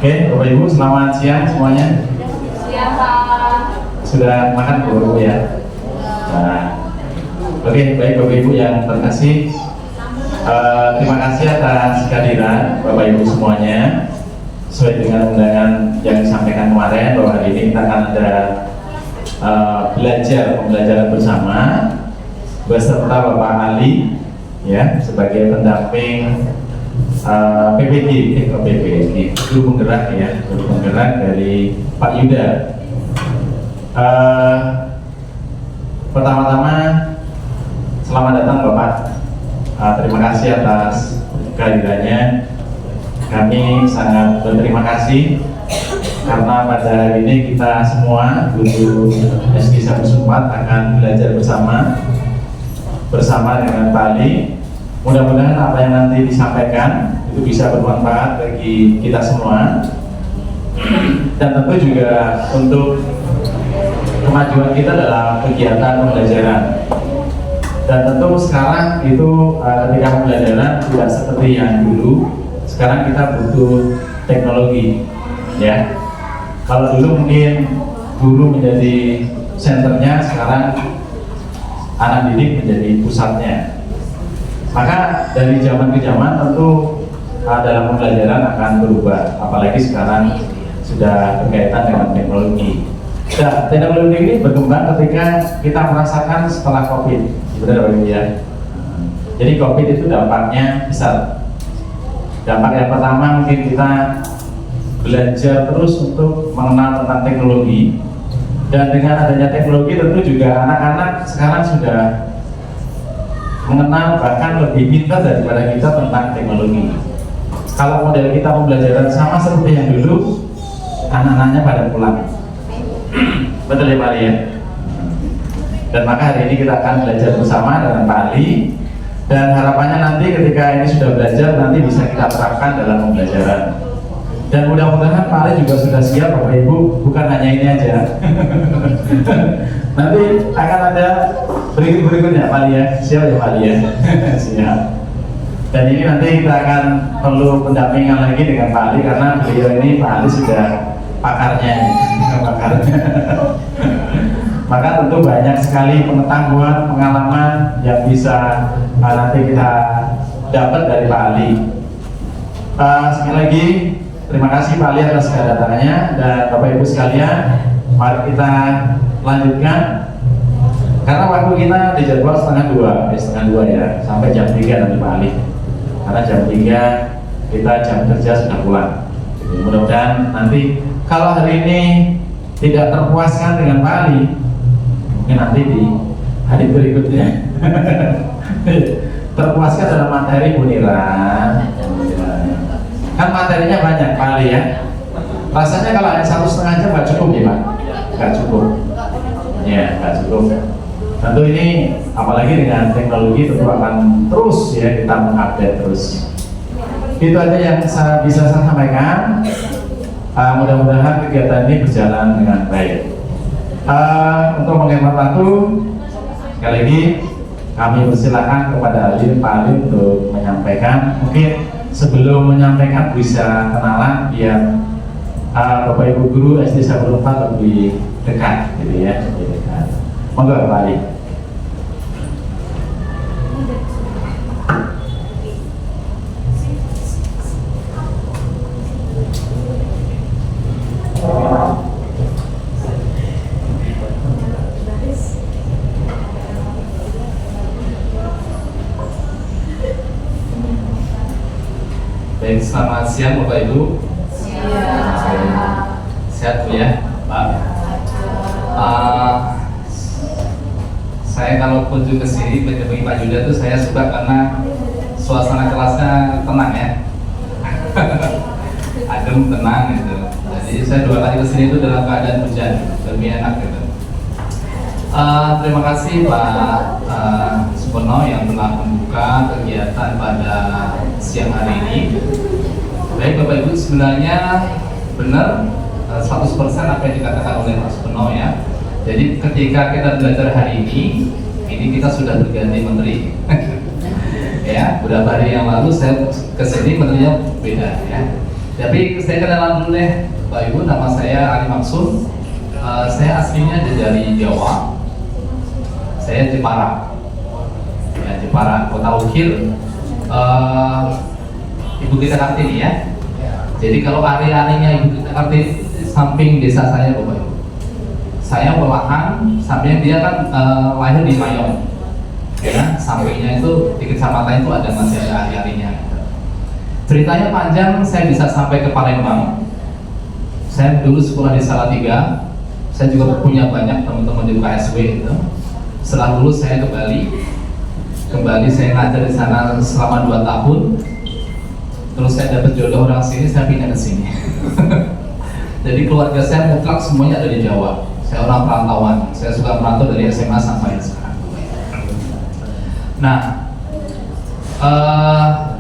Oke, Bapak Ibu, selamat siang semuanya. Siang Pak. Sudah makan belum ya? Nah, oke, baik Bapak Ibu yang terkasih. Terima kasih atas kehadiran Bapak Ibu semuanya. Sesuai dengan undangan yang disampaikan kemarin bahwa hari ini kita akan ada pembelajaran bersama beserta Bapak Ali ya sebagai pendamping PPG, guru penggerak ya, guru penggerak dari Pak Yuda. Pertama-tama selamat datang Bapak. Terima kasih atas kehadirannya. Kami sangat berterima kasih karena pada hari ini kita semua guru SD 104 akan belajar bersama dengan Pak Ali. Mudah-mudahan apa yang nanti disampaikan itu bisa bermanfaat bagi kita semua dan tentu juga untuk kemajuan kita dalam kegiatan pembelajaran. Dan tentu sekarang itu ketika pembelajaran tidak seperti yang dulu. Sekarang kita butuh teknologi ya. Kalau dulu mungkin guru menjadi senternya, sekarang anak didik menjadi pusatnya. Maka dari zaman ke zaman tentu dalam pembelajaran akan berubah, apalagi sekarang sudah berkaitan dengan teknologi. Nah, teknologi ini berkembang ketika kita merasakan setelah COVID, benar Pak ya. Jadi COVID itu dampaknya besar. Dampak yang pertama mungkin kita belajar terus untuk mengenal tentang teknologi, dan dengan adanya teknologi tentu juga anak-anak sekarang sudah mengenal bahkan lebih pintar daripada kita tentang teknologi. Kalau model kita pembelajaran sama seperti yang dulu, anak-anaknya pada pulang. Betul ya Pak Ali ya? Dan maka hari ini kita akan belajar bersama dengan Pak Ali, dan harapannya nanti ketika ini sudah belajar nanti bisa kita terapkan dalam pembelajaran. Dan mudah-mudahan Pak Ali juga sudah siap Bapak Ibu, bukan hanya ini aja. Nanti akan ada berikutnya Pak Ali ya, siap ya Pak Ali ya? Siap. Dan ini nanti kita akan perlu pendampingan lagi dengan Pak Ali karena beliau ini Pak Ali sudah pakarnya. Maka tentu banyak sekali pengetahuan, pengalaman yang bisa nanti kita dapat dari Pak Ali. Sekali lagi terima kasih Pak Ali atas kedatangannya, dan Bapak Ibu sekalian, mari kita lanjutkan karena waktu kita dijadwal setengah dua ya, sampai jam 3 nanti Pak Ali. Karena jam 3 kita jam kerja sudah pulang. Mudah-mudahan nanti kalau hari ini tidak terpuaskan dengan Pak Ali, mungkin nanti di hari berikutnya terpuaskan dalam materi buniran. Kan materinya banyak Pak Ali ya. Rasanya kalau hanya 1,5 jam nggak cukup ya Pak? Nggak cukup. Ya, nggak cukup. Tentu ini apalagi dengan teknologi tentu akan terus ya kita mengupdate terus. Itu aja yang bisa saya sampaikan. Mudah-mudahan kegiatan ini berjalan dengan baik. Untuk menghemat waktu, sekali lagi kami persilakan kepada Pak Ali untuk menyampaikan. Mungkin sebelum menyampaikan bisa kenalan biar Bapak Ibu guru SD 104 lebih dekat gitu ya, lebih dekat. Monggo Pak Ali. Baik, selamat siang Bapak Ibu. Sehat Bu ya Pak. Saya kalau kunjung ke sini menemui Pak Yuda tuh saya suka karena suasana kelasnya tenang ya. Adem, tenang gitu. Jadi saya 2 kali kesini itu dalam keadaan hujan, lebih enak gitu. Terima kasih Pak Supono yang telah membuka kegiatan pada siang hari ini. Baik Bapak Ibu, sebenarnya benar 100% apa yang dikatakan oleh Pak Supono ya. Jadi ketika kita belajar hari ini kita sudah berganti menteri. Ya, beberapa hari yang lalu saya kesini menterinya beda ya. Tapi saya kenalan dulu deh, Bapak Ibu. Nama saya Ali Maksum. Saya aslinya dari Jawa. Saya Jepara, ya, Jepara, Kota Ukir, Ibu kita Kartini ya. Jadi kalau area-areanya Ibu kita Kartini samping desa saya, Bapak Ibu. Saya Welahan, sampingnya dia kan lahir di Mayong, ya. Sampingnya itu di kecamatan itu ada masih ada area-areanya. Ceritanya panjang, saya bisa sampai ke Palembang. Saya dulu sekolah di Salatiga. Saya juga punya banyak teman-teman di KSW itu. Setelah lulus saya ke Bali. Kembali saya ngajar di sana selama 2 tahun. Terus saya dapat jodoh orang sini, saya pindah ke sini. Jadi keluarga saya mutlak semuanya ada di Jawa. Saya orang perantauan. Saya suka merantau dari SMA sampai sekarang. Nah,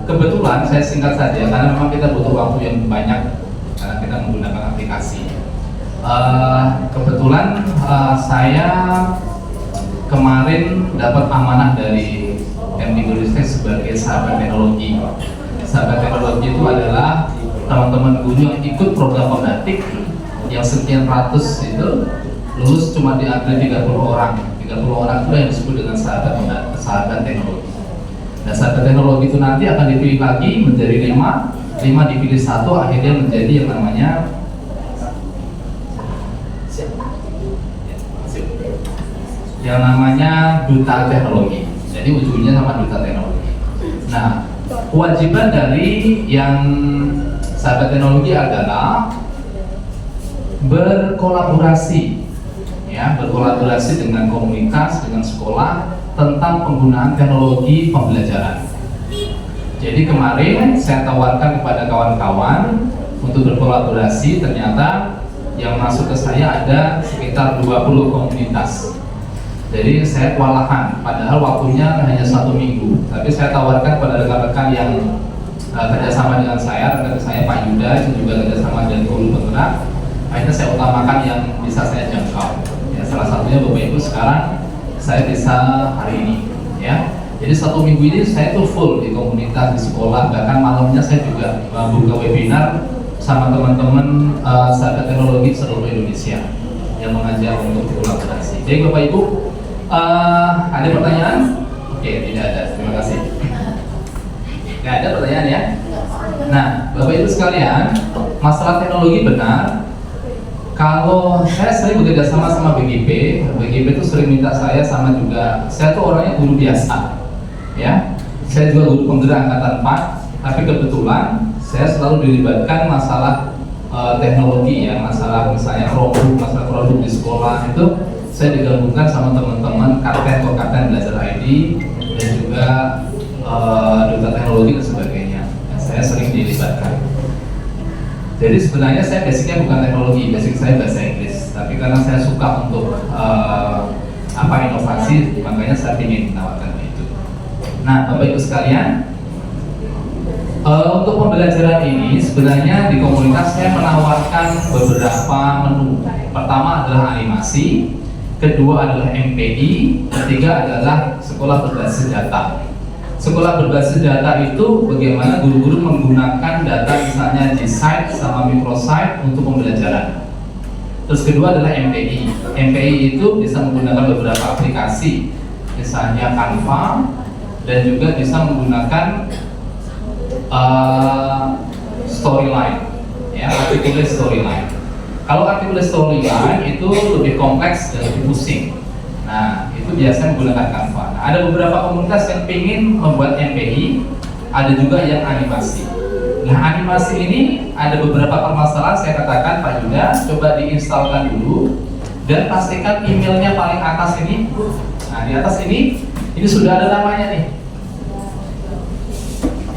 kebetulan saya singkat saja karena memang kita butuh waktu yang banyak karena kita menggunakan aplikasi. Kebetulan saya kemarin dapat amanah dari Mdikbudristek sebagai sahabat teknologi. Sahabat teknologi itu adalah teman-teman guru yang ikut program Pembatik yang sekian ratus itu lulus cuma diambil 30 orang. 30 orang itu yang disebut dengan sahabat teknologi. Nah, sahabat teknologi itu nanti akan dipilih lagi menjadi 5 dipilih 1, akhirnya menjadi yang namanya duta teknologi. Jadi ujungnya sama duta teknologi. Nah, kewajiban dari yang sahabat teknologi adalah berkolaborasi, ya, berkolaborasi dengan komunitas, dengan sekolah tentang penggunaan teknologi pembelajaran. Jadi kemarin saya tawarkan kepada kawan-kawan untuk berkolaborasi, ternyata yang masuk ke saya ada sekitar 20 komunitas. Jadi saya kewalahan, padahal waktunya hanya 1 minggu. Tapi saya tawarkan pada rekan-rekan yang kerjasama dengan saya, rekan saya Pak Yuda, itu juga kerjasama dengan guru penggerak. Akhirnya saya utamakan yang bisa saya jangkau. Ya, salah satunya Bapak Ibu sekarang saya bisa hari ini, ya. Jadi 1 minggu ini saya tuh full di komunitas, di sekolah, bahkan malamnya saya juga buka webinar sama teman-teman sahabat teknologi seluruh Indonesia yang mengajar untuk kolaborasi. Jadi Bapak Ibu, ada pertanyaan? Oke, tidak ada. Terima kasih. Nggak ada pertanyaan ya? Nah, Bapak Ibu sekalian, masalah teknologi benar. Kalau saya sering bekerja sama BGP itu sering minta saya sama juga. Saya tuh orangnya guru biasa, ya. Saya juga guru penggerak angkatan 4, tapi kebetulan saya selalu dilibatkan masalah teknologi, ya, masalah misalnya masalah produk di sekolah itu. Saya digabungkan sama teman-teman Kapten Belajar ID dan juga duta teknologi dan sebagainya. Saya sering dilibatkan. Jadi sebenarnya saya basicnya bukan teknologi, basic saya bahasa Inggris. Tapi karena saya suka untuk inovasi, makanya saya ingin menawarkan itu. Nah, Bapak Ibu sekalian, untuk pembelajaran ini sebenarnya di komunitas saya menawarkan beberapa menu. Pertama adalah animasi, kedua adalah MPI, ketiga adalah sekolah berbasis data. Sekolah berbasis data itu bagaimana guru-guru menggunakan data misalnya G-Site sama microsite untuk pembelajaran. Terus kedua adalah MPI. MPI itu bisa menggunakan beberapa aplikasi, misalnya Canva, dan juga bisa menggunakan storyline, ya, articulate storyline. Kalau articulate storyline itu lebih kompleks dan lebih pusing. Nah, itu biasanya menggunakan Canva. Nah, ada beberapa komunitas yang ingin membuat MPI, ada juga yang animasi. Nah, animasi ini ada beberapa permasalahan. Saya katakan Pak Yuda, coba diinstalkan dulu dan pastikan emailnya paling atas ini. Nah, di atas ini sudah ada namanya nih,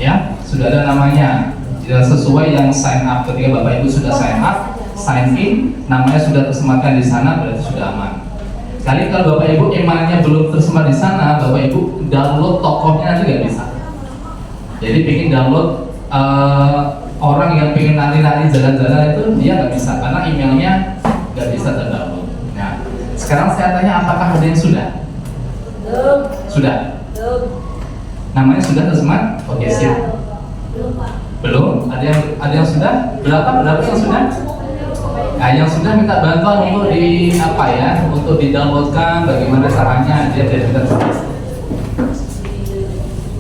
ya, sudah ada namanya. Sesuai yang sign up. Ketika Bapak Ibu sudah sign up, sign in, namanya sudah tersematkan di sana, berarti sudah aman. Kali kalau Bapak Ibu emailnya belum tersemat di sana, Bapak Ibu download tokohnya nanti nggak bisa. Jadi pengen download orang yang pengen nari-nari jalan-jalan itu dia nggak bisa karena emailnya nggak bisa terdownload. Nah, sekarang saya tanya apakah ada yang sudah? Sudah. Namanya sudah tersemat? Oke, sip. Belum? Ada yang sudah? Berapa yang sudah? Nah, yang sudah minta bantuan untuk untuk didownloadkan, bagaimana caranya dia tidak.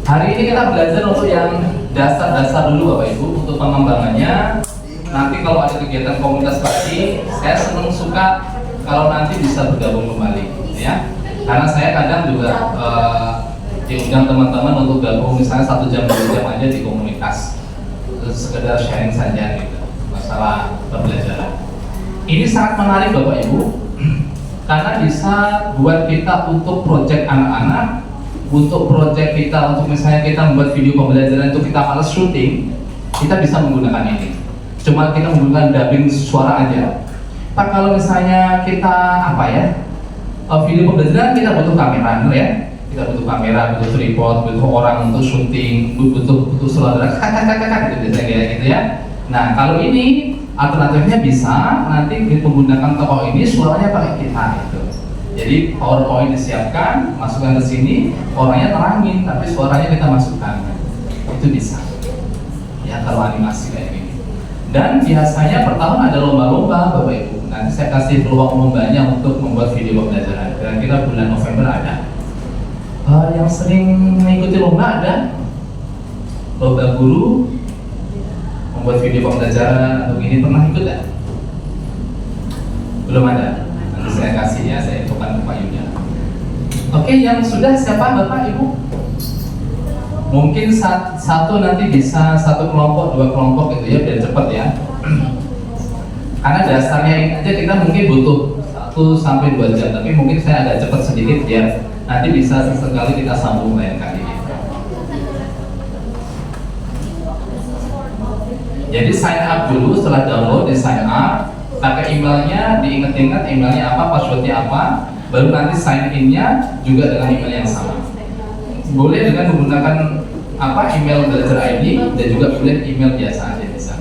Hari ini kita belajar untuk yang dasar-dasar dulu Bapak Ibu untuk pengembangannya. Nanti kalau ada kegiatan komunitas lagi, saya suka kalau nanti bisa bergabung kembali, ya. Karena saya kadang juga diundang teman-teman untuk gabung misalnya 1 jam 2 jam aja di komunitas, sekedar sharing saja gitu masalah pembelajaran. Ini sangat menarik Bapak Ibu karena bisa buat kita untuk project anak-anak, untuk project kita untuk misalnya kita membuat video pembelajaran itu kita males syuting, kita bisa menggunakan ini. Cuma kita menggunakan dubbing suara aja. Pak, kalau misalnya kita video pembelajaran kita butuh kamera, ya. Kita butuh kamera, butuh tripod, butuh orang untuk syuting, butuh sutradara, kakak gitu ya. Nah, kalau ini alternatifnya bisa nanti menggunakan tokoh ini suaranya pakai kita gitu. Jadi PowerPoint disiapkan, masukkan ke sini, orangnya terangin, tapi suaranya kita masukkan. Itu bisa. Ya kalau animasi kayak gini. Dan biasanya per tahun ada lomba-lomba Bapak Ibu. Nanti saya kasih peluang lombanya untuk membuat video pembelajaran. Kira-kira bulan November ada. Yang sering mengikuti lomba ada lomba guru membuat video pembelajaran atau gini, pernah ikut ya? Belum ada. Nanti saya kasih ya, saya infokan ke Pak Yuda. Oke, yang sudah siapa Bapak Ibu? Mungkin satu nanti bisa 1 kelompok, 2 kelompok gitu ya, biar cepat ya. Karena dasarnya ini aja kita mungkin butuh 1 sampai 2 jam, tapi mungkin saya agak cepat sedikit ya. Nanti bisa sesekali kita sambung lain kali. Jadi sign up dulu, setelah download di sign up, pakai emailnya, diingat-ingat emailnya apa, passwordnya apa, baru nanti sign in-nya juga dengan email yang sama. Boleh dengan menggunakan email belajar ID dan juga boleh email biasa aja bisa.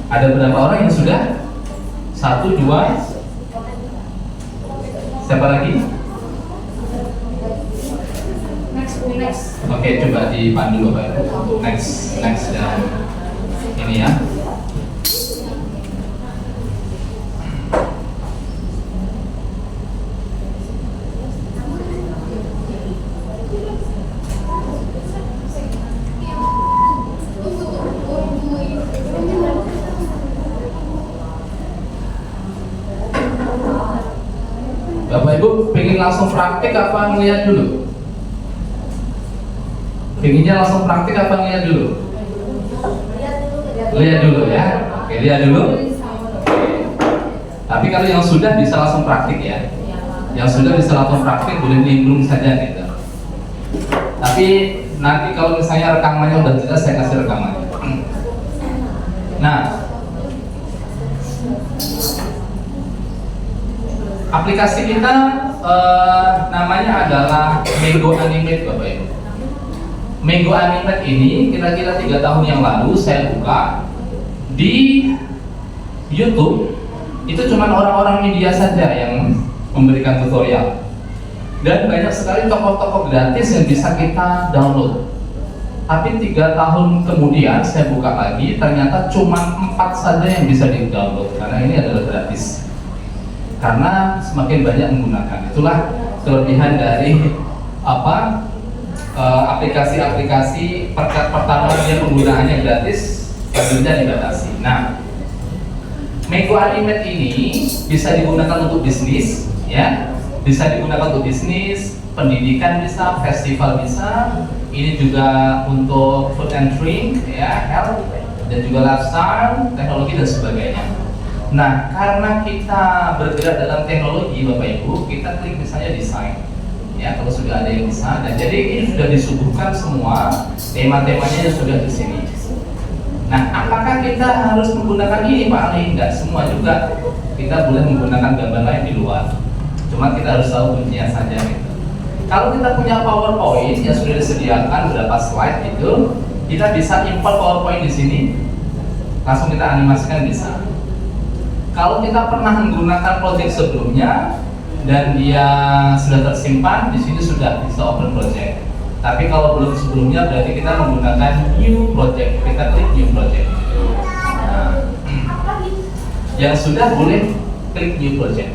Ada berapa orang yang sudah? 1, 2. Siapa lagi? Next. Oke, coba dipandu Bapak Ibu untuk next dan ini ya. Bapak Ibu pengen langsung praktik apa ngeliat dulu? Pengennya langsung praktik apa ngeliat dulu? Lihat dulu ya. Oke, lihat dulu. Tapi kalau yang sudah bisa langsung praktik ya. Yang sudah bisa langsung praktik boleh nimbrung saja gitu. Tapi nanti kalau misalnya rekamannya udah jelas saya kasih rekamannya. Nah, aplikasi kita namanya adalah Mango Animate Bapak Ibu. Mango Animate ini kira-kira 3 tahun yang lalu saya buka di YouTube. Itu cuma orang-orang media saja yang memberikan tutorial. Dan banyak sekali toko-toko gratis yang bisa kita download. Tapi 3 tahun kemudian saya buka lagi, ternyata cuma 4 saja yang bisa di-download karena ini adalah gratis. Karena semakin banyak menggunakan, itulah kelebihan dari aplikasi-aplikasi pertama yang penggunaannya gratis, budgetnya dibatasi. Nah, Mango Animate ini bisa digunakan untuk bisnis, ya, bisa digunakan untuk bisnis, pendidikan bisa, festival bisa. Ini juga untuk food and drink, ya, health, dan juga lifestyle, teknologi dan sebagainya. Nah, karena kita bergerak dalam teknologi, Bapak Ibu, kita klik misalnya desain. Ya, kalau sudah ada yang bisa, dan jadi ini sudah disuguhkan semua tema-temanya yang sudah di sini. Nah, apakah kita harus menggunakan ini Pak Ali? Enggak, semua juga. Kita boleh menggunakan gambar lain di luar. Cuma kita harus tahu kuncinya saja gitu. Kalau kita punya PowerPoint yang sudah disediakan berapa slide itu, kita bisa import PowerPoint di sini, langsung kita animasikan bisa. Kalau kita pernah menggunakan project sebelumnya dan dia sudah tersimpan, di sini sudah bisa open project. Tapi kalau belum sebelumnya berarti kita menggunakan new project. Kita klik new project. Nah, yang sudah boleh klik new project.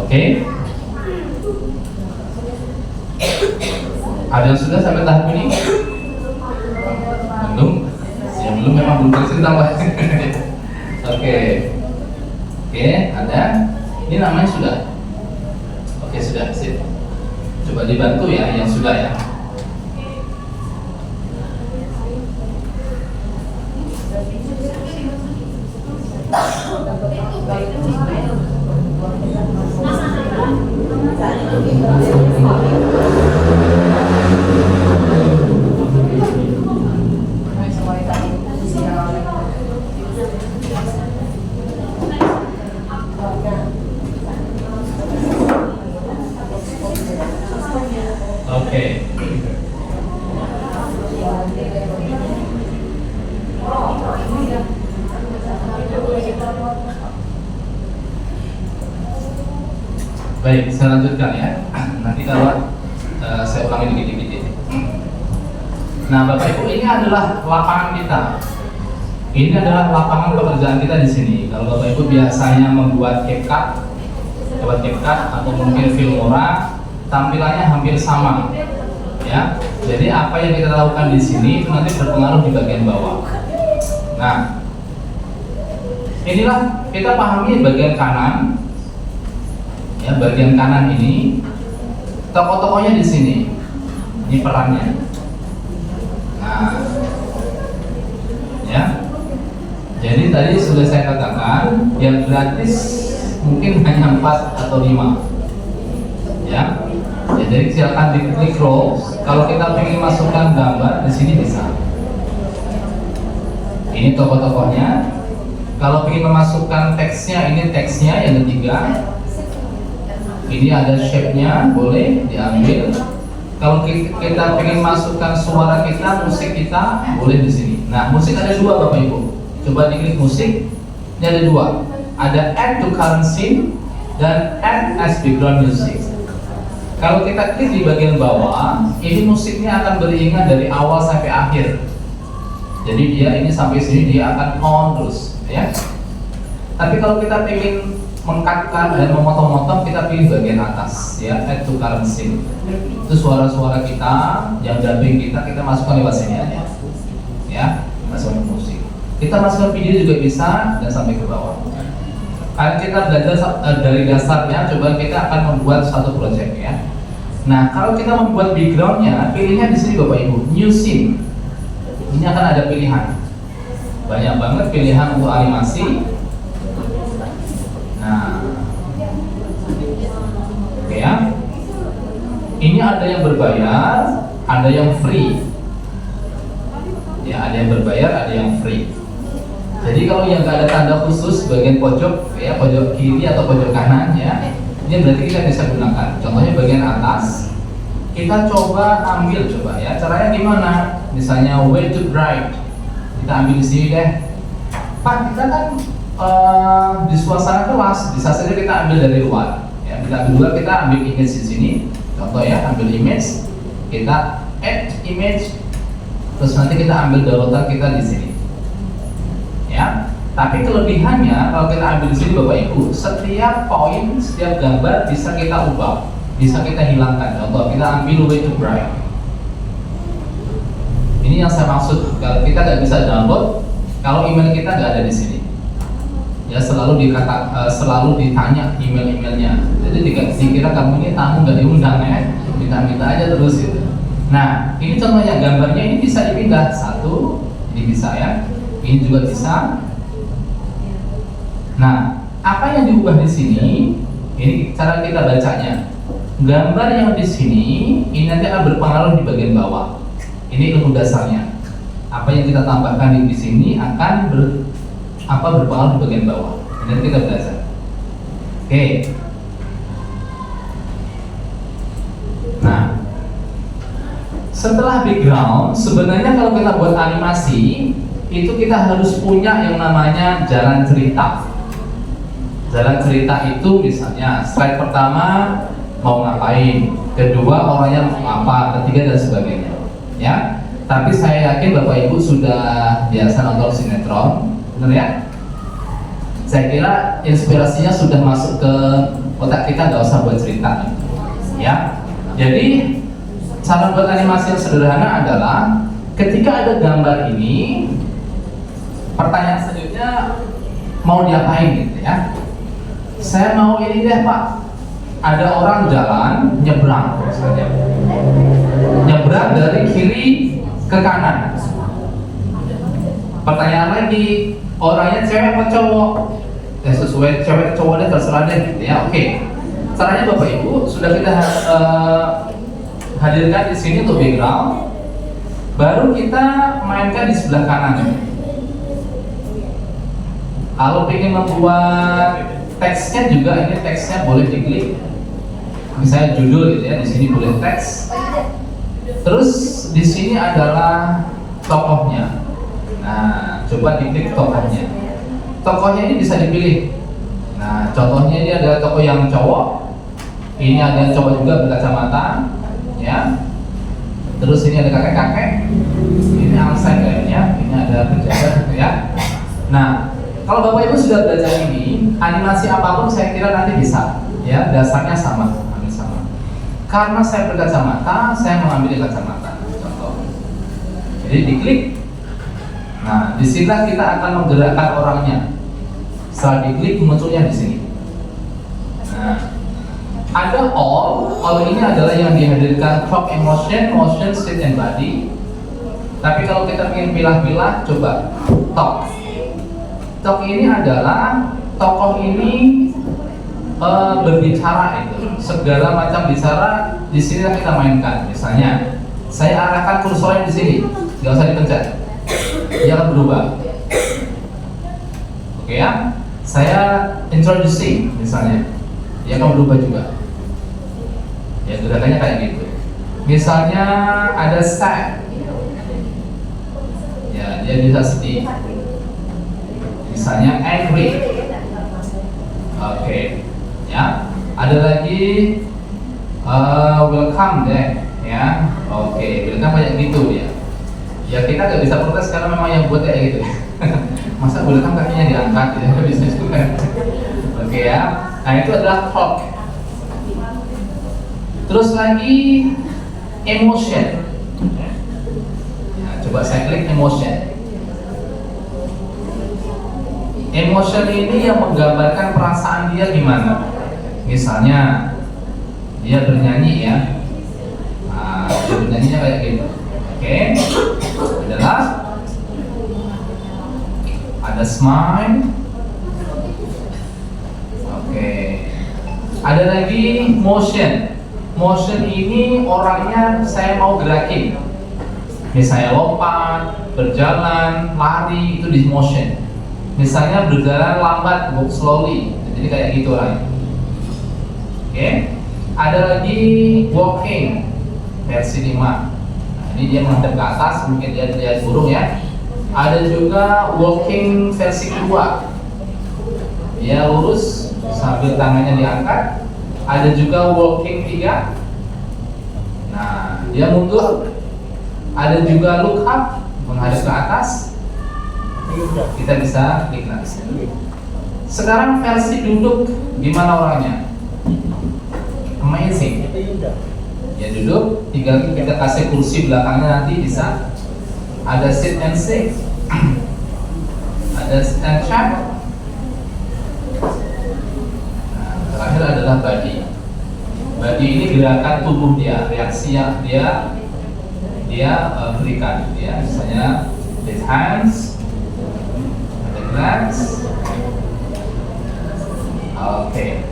Oke. Ada yang sudah sampai tahap ini? Belum? Yang belum memang belum tercerita Pak. Oke. Oke, ada. Ini namanya sudah. Oke, sudah. Sip. Coba dibantu ya yang sudah ya. Oke. Baik, saya lanjutkan ya. Nanti kalau saya ulangi dikit-dikit. Nah, Bapak Ibu, ini adalah lapangan kita. Ini adalah lapangan pekerjaan kita di sini. Kalau Bapak Ibu biasanya membuat CapCut, atau mungkin Filmora, tampilannya hampir sama. Ya, jadi apa yang kita lakukan di sini itu nanti berpengaruh di bagian bawah. Nah, inilah kita pahami bagian kanan. Ya, bagian kanan ini tokoh-tokohnya di sini. Ini perannya. Nah, ya. Jadi tadi sudah saya katakan yang gratis mungkin hanya 4 atau 5. Ya. Ya, jadi silakan diklik close. Kalau kita ingin masukkan gambar di sini bisa. Ini tokoh-tokohnya. Kalau ingin memasukkan teksnya, ini teksnya yang ketiga. Ini ada shape-nya, boleh diambil. Kalau kita ingin masukkan suara kita, musik kita, boleh di sini. Nah, musik ada 2 Bapak Ibu. Coba diklik musik. Ini ada 2. Ada add to current scene dan add as background music. Kalau kita klik di bagian bawah, ini musiknya akan beriringan dari awal sampai akhir. Jadi dia ini sampai sini dia akan on terus, ya. Tapi kalau kita ingin mengkatkan dan memotong-motong, kita pilih bagian atas, ya, add to current scene. Itu suara-suara kita, yang dubbing kita masukkan lewat sini aja, ya, masukkan musik. Kita masukkan video juga bisa dan sampai ke bawah. Karena kita belajar dari dasarnya, coba kita akan membuat satu project ya. Nah, kalau kita membuat backgroundnya, pilihnya di sini Bapak Ibu, new scene. Ini akan ada pilihan, banyak banget pilihan untuk animasi. Nah, oke ya. Ini ada yang berbayar, ada yang free. Ya, ada yang berbayar, ada yang free. Jadi kalau yang nggak ada tanda khusus bagian pojok, ya pojok kiri atau pojok kanan, ya, ini berarti kita bisa gunakan. Contohnya bagian atas, kita coba ambil ya. Caranya gimana? Misalnya way to bright, kita ambil di sini deh. Pak, kita kan di suasana kelas, bisa saja kita ambil dari luar. Ya, kita ambil kita ambil image di sini. Contoh ya, ambil image, kita add image, terus nanti kita ambil downloadan kita di sini. Ya, tapi kelebihannya kalau kita ambil di sini Bapak Ibu, setiap poin, setiap gambar bisa kita ubah, bisa kita hilangkan. Contoh kita ambil way to bright. Ini yang saya maksud, kalau kita nggak bisa download, kalau email kita nggak ada di sini. Ya selalu ditanya email-emailnya. Jadi dikira kamu ini tamu nggak diundang ya, minta aja terus gitu. Nah, ini contohnya gambarnya ini bisa dipindah satu, ini bisa ya. Ini juga bisa. Nah, apa yang diubah di sini? Ini cara kita bacanya. Gambar yang di sini ini nanti akan berpengaruh di bagian bawah. Ini ilmu dasarnya. Apa yang kita tambahkan di sini akan berpengaruh di bagian bawah. Nanti kita belajar. Oke. Nah, setelah background, sebenarnya kalau kita buat animasi itu kita harus punya yang namanya jalan cerita. Jalan cerita itu misalnya slide pertama mau ngapain, kedua orangnya mau apa, ketiga dan sebagainya. Ya, tapi saya yakin Bapak Ibu sudah biasa nonton sinetron, benar ya? Saya kira inspirasinya sudah masuk ke otak kita, nggak usah buat cerita, ya. Jadi cara buat animasi yang sederhana adalah ketika ada gambar ini, pertanyaan selanjutnya mau diapain gitu ya. Saya mau ini deh Pak, ada orang jalan nyebrang misalnya, nyebrang dari kiri ke kanan. Pertanyaan lagi, orangnya cewek apa cowok? Sesuai cewek cowok deh, terserah deh gitu ya. Oke, caranya Bapak Ibu sudah kita hadirkan di sini untuk background, baru kita mainkan di sebelah kanan. Kalau ingin membuat teksnya juga, ini teksnya boleh diklik, misalnya judul gitu ya, di sini boleh teks. Terus di sini adalah tokohnya. Nah, coba diklik tokohnya. Tokohnya ini bisa dipilih. Nah, contohnya ini adalah tokoh yang cowok. Ini ada cowok juga berkacamata, ya. Terus ini ada kakek-kakek. Ini Alsen kayaknya. Ini ada pejabat, gitu ya. Nah, kalau Bapak Ibu sudah belajar ini, animasi apapun saya kira nanti bisa, ya. Dasarnya sama. Karena saya berkacamata, saya mengambil kacamata. Contoh. Jadi diklik. Nah, disinilah kita akan menggerakkan orangnya. Setelah diklik munculnya di sini. Nah, ada all ini adalah yang dihadirkan crop emotion, motion, state and body. Tapi kalau kita ingin pilah-pilah, coba talk. Talk ini adalah tokoh ini berbicara itu, segala macam bicara di sini kita mainkan. Misalnya, saya arahkan kursornya di sini, nggak usah dipencet, dia akan berubah. Oke ya, saya introducing misalnya, dia akan berubah juga. Ya gerakannya kayak gitu. Misalnya ada sad, ya dia bisa sedih. Misalnya angry, oke. Ya, ada lagi welcome deh, ya. Oke, welcome kayak gitu ya. Ya kita nggak bisa protes karena memang yang buat kayak gitu. Masa welcome kakinya diangkat, ya bisa juga. Oke ya. Nah itu adalah talk. Terus lagi emotion. Ya, coba saya klik emotion. Emotion ini yang menggambarkan perasaan dia gimana. Misalnya dia bernyanyi ya, nah, dia bernyanyinya kayak gitu. Oke, adalah ada smile. Oke, ada lagi motion. Motion ini orangnya saya mau gerakin. Misalnya lompat, berjalan, lari, itu di motion. Misalnya berjalan lambat, walk slowly, jadi kayak gitu orangnya. Oke, ada lagi walking versi 5. Nah, ini dia menghadap ke atas, mungkin dia lihat burung ya. Ada juga walking versi 2. Dia lurus sambil tangannya diangkat. Ada juga walking 3. Nah, dia mundur. Ada juga look up, menghadap ke atas. Kita bisa klik lagi. Sekarang versi duduk, gimana orangnya? Amazing. Ya duduk, tinggal kita kasih kursi belakangnya, nanti bisa ada sit and sit, ada stand check. Nah, terakhir adalah body. Body ini gerakan tubuh dia, reaksi yang dia berikan. Ya, misalnya with hands, ada legs. Oke.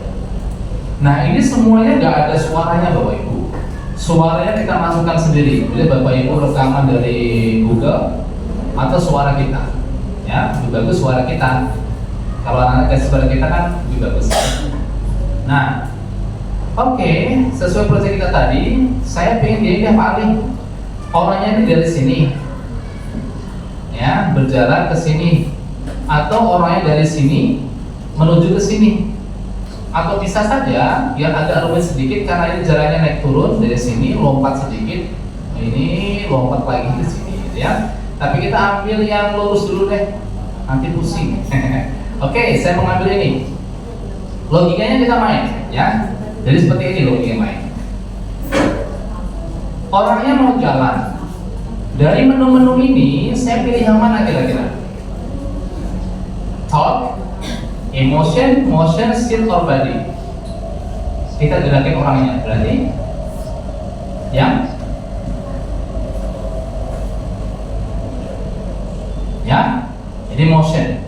Nah ini semuanya nggak ada suaranya Bapak Ibu. Suaranya kita masukkan sendiri. Jadi Bapak Ibu rekaman dari Google atau suara kita, ya lebih bagus suara kita. Kalau anak-anak kasih suara kita kan lebih bagus. Nah Oke, sesuai proyek kita tadi, saya pengen dia paling orangnya ini dari sini, ya, berjalan ke sini, atau orangnya dari sini menuju ke sini, atau bisa saja yang agak rumit sedikit karena ini jalannya naik turun dari sini, lompat sedikit, ini lompat lagi ke sini, gitu ya. Tapi kita ambil yang lurus dulu deh, nanti pusing. Oke, saya mengambil ini. Logikanya kita main, ya. Jadi seperti ini logikanya main. Orangnya mau jalan. Dari menu-menu ini, saya pilih yang mana kira-kira? Thought, emotion, motion, still or body. Kita gerakin orangnya, berarti yang ya, ini motion.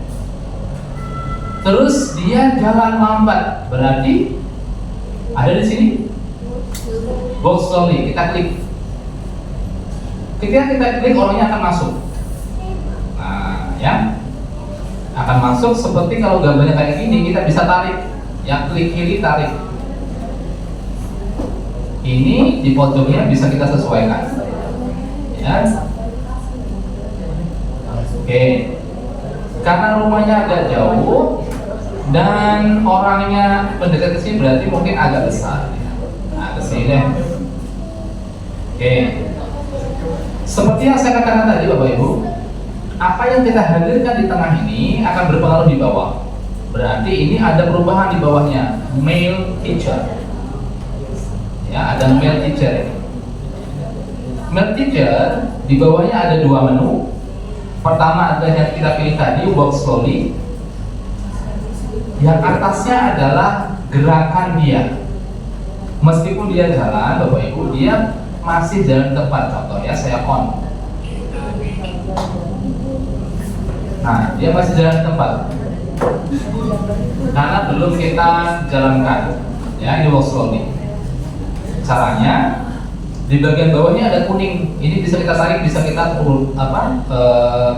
Terus dia jalan lambat, berarti ada di sini. Walk slowly, kita klik. Ketika kita klik, orangnya akan masuk. Nah, ya, akan masuk seperti kalau gambarnya kayak gini, kita bisa tarik. Yang klik kiri tarik. Ini di pojoknya bisa kita sesuaikan. Ya. Oke. Karena rumahnya agak jauh dan orangnya pendekat ke sini berarti mungkin agak besar. Nah, ke sini deh. Oke. Seperti yang saya katakan tadi Bapak Ibu, apa yang kita hadirkan di tengah ini akan berpengaruh di bawah. Berarti ini ada perubahan di bawahnya, male teacher. Ya, ada male teacher. Male teacher di bawahnya ada dua menu. Pertama adalah yang kita pilih tadi, walk slowly. Yang atasnya adalah gerakan dia. Meskipun dia jalan, Bapak Ibu, dia masih jalan tepat. Contoh ya, saya on. Nah, dia masih jalan tepat. Karena belum kita jalankan. Ya, ini walk slowly. Caranya di bagian bawahnya ada kuning. Ini bisa kita tarik, bisa kita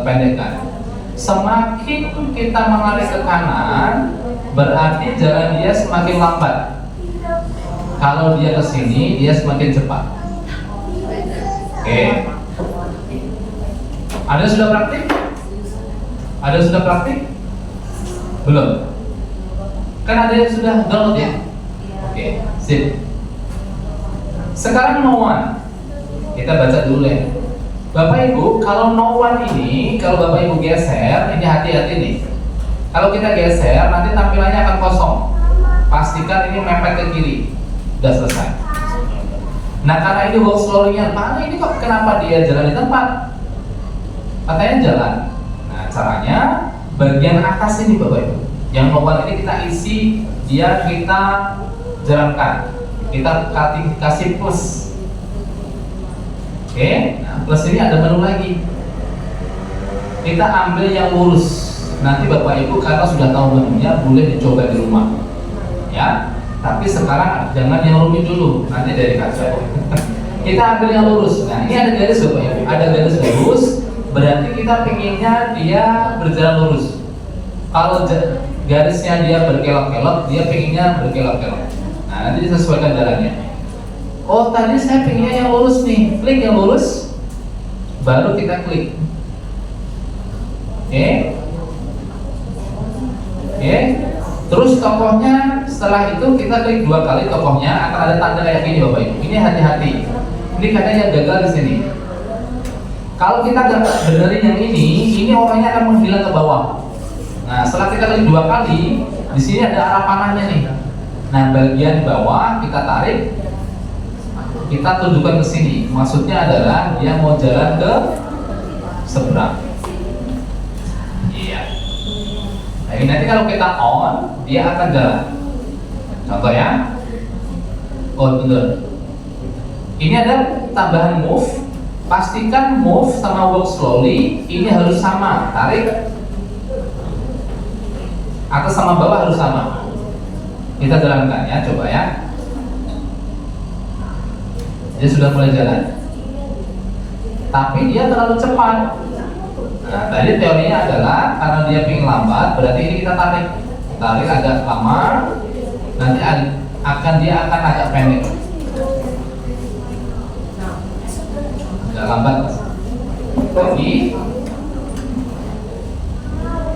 pendekkan. Semakin kita mengalir ke kanan, berarti jalan dia semakin lambat. Kalau dia ke sini, dia semakin cepat. Oke. Ada sudah praktik? Ada sudah praktik? Belum? Kan ada yang sudah download ya? Oke, sip. Sekarang no one. Kita baca dulu ya. Bapak Ibu, kalau no one ini, kalau Bapak Ibu geser, ini hati-hati nih. Kalau kita geser, nanti tampilannya akan kosong. Pastikan ini mepet ke kiri. Udah selesai. Nah, karena ini walk slowly-nya, mana ini kok kenapa dia jalan di tempat? Katanya jalan. Nah, caranya bagian atas ini Bapak Ibu. Yang no one ini kita isi, dia kita jalankan. Kita kasih plus. Oke, nah plus ini ada menu lagi. Kita ambil yang lurus. Nanti Bapak Ibu karena sudah tahu menunya, boleh dicoba di rumah. Ya, tapi sekarang jangan yang rumit dulu. Nanti dari kaca. Kita ambil yang lurus. Nah, ini ada garis Bapak Ibu. Ada garis lurus, berarti kita pengennya dia berjalan lurus. Kalau garisnya dia berkelok-kelok, dia pengennya berkelok-kelok. Nah, nanti disesuaikan jalannya. Oh, tadi saya pengennya yang lurus nih. Klik yang lurus, baru kita klik. Oke. Oke. Terus tokohnya setelah itu kita klik 2 kali, tokohnya akan ada tanda kayak gini Bapak Ibu. Ini hati-hati. Ini kadang yang gagal di sini. Kalau kita nggak benerin yang ini orangnya akan menghilang ke bawah. Nah, setelah kita klik 2 kali, di sini ada arah panahnya nih. Nah, bagian bawah kita tarik, kita tunjukkan ke sini. Maksudnya adalah dia mau jalan ke seberang. Iya. Nah, ini nanti kalau kita on, dia akan jalan. Contoh ya. Oh, betul. Ini ada tambahan move. Pastikan move sama walk slowly ini harus sama. Tarik. Atas sama bawah harus sama. Kita jalankan ya, coba ya. Dia sudah mulai jalan, tapi dia terlalu cepat. Nah, tadi teorinya adalah karena dia pingin lambat, berarti ini kita tarik agak lama. Nanti dia akan agak pendek. Agak lambat lagi.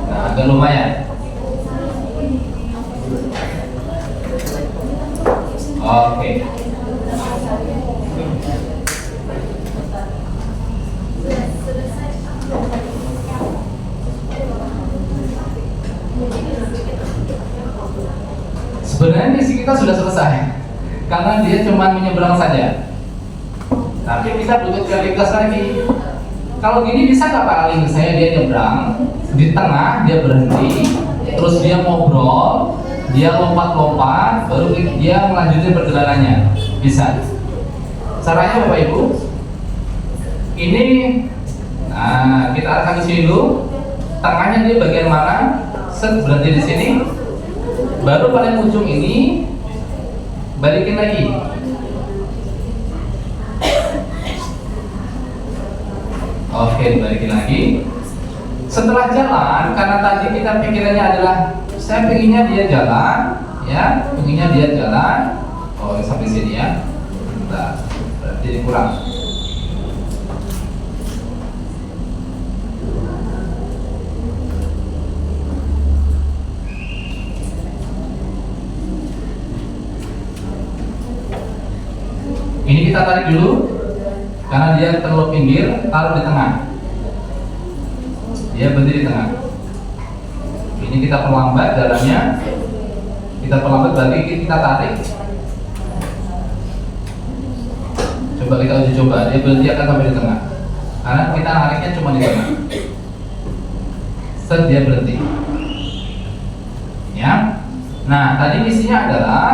Nah, agak lumayan. Oke. Sebenarnya misi kita sudah selesai karena dia cuma menyeberang saja. Tapi kita butuh kreativitas lagi. Kalau gini bisa nggak Pak Ali? Misalnya dia nyebrang, di tengah dia berhenti, terus dia ngobrol, dia lompat-lompat, baru dia melanjutkan perjalanannya. Bisa. Caranya Bapak Ibu, ini, nah kita arahkan ke sini dulu. Tengahnya dia bagian mana? Set, berhenti di sini. Baru paling ujung ini balikin lagi. Oke, dibalikin lagi. Setelah jalan, karena tadi kita pikirannya adalah saya pengennya dia jalan, ya, pengennya dia jalan. Oh, sampai sini ya. Bentar, berarti dikurang. Ini kita tarik dulu karena dia terlalu pinggir, taruh di tengah. Dia berdiri di tengah. Ini kita perlambat jalannya. Kita perlambat, berarti kita tarik. Coba kita uji coba, dia berhenti akan sampai di tengah. Karena kita nariknya cuma di tengah. Set, dia berhenti. Ya. Nah, tadi misinya adalah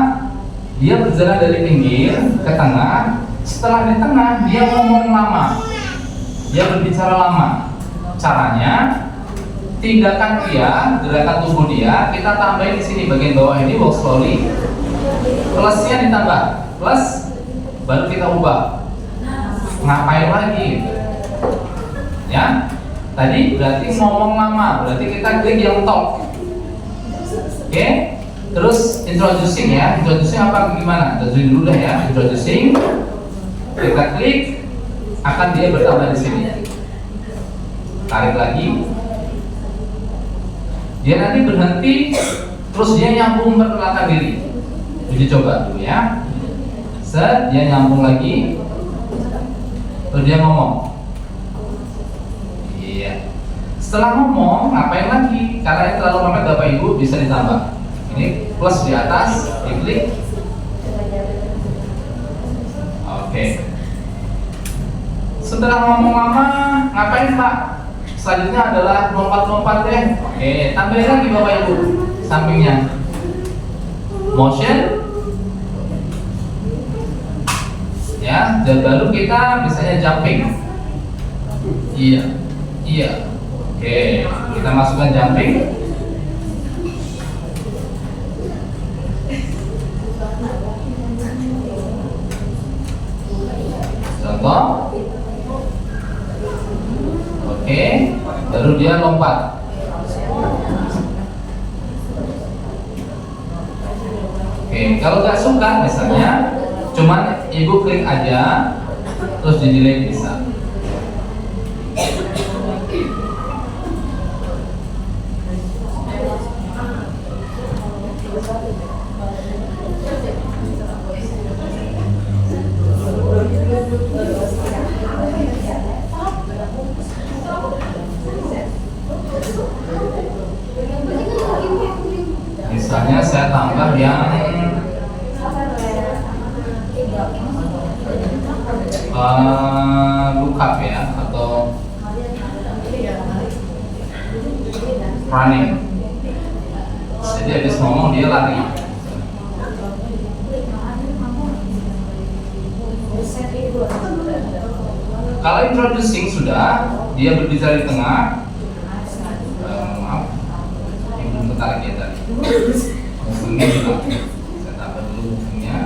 dia berjalan dari pinggir ke tengah. Setelah di tengah, dia ngomong lama. Dia berbicara lama. Caranya, tindakan dia, gerakan tubuh dia, kita tambahin di sini bagian bawah ini, walk slowly. Plusnya ditambah, plus baru kita ubah. Ngapain lagi? Ya, tadi berarti ngomong lama, berarti kita klik yang talk. Oke, terus introducing ya, introducing apa gimana? Introducing dulu deh ya, introducing. Kita klik, akan dia bertambah di sini. Tarik lagi. Dia nanti berhenti, terus dia nyambung perkenalkan diri. Uji coba dulu ya. Set, dia nyambung lagi. Terus dia ngomong. Iya. Setelah ngomong, ngapain lagi? Karena yang terlalu lama Bapak Ibu bisa ditambah. Ini plus di atas, diklik. Oke. Setelah ngomong lama, ngapain Pak? Selanjutnya adalah lompat-lompat deh. Oke, tambahin lagi Bapak Ibu sampingnya. Motion. Ya, dan baru kita misalnya jumping. Iya. Iya. Oke, kita masukkan jumping. Contoh. Oke, baru dia lompat. Oke, kalau nggak suka misalnya, cuman ibu klik aja, terus di delete bisa. Misalnya saya tambah yang look up ya, atau running. Jadi habis ngomong dia lari. Kalau introducing sudah, dia berbicara di tengah. Maaf, yang belum tertarik ya tadi. Movingnya hilang. Saya tambah dulu movingnya.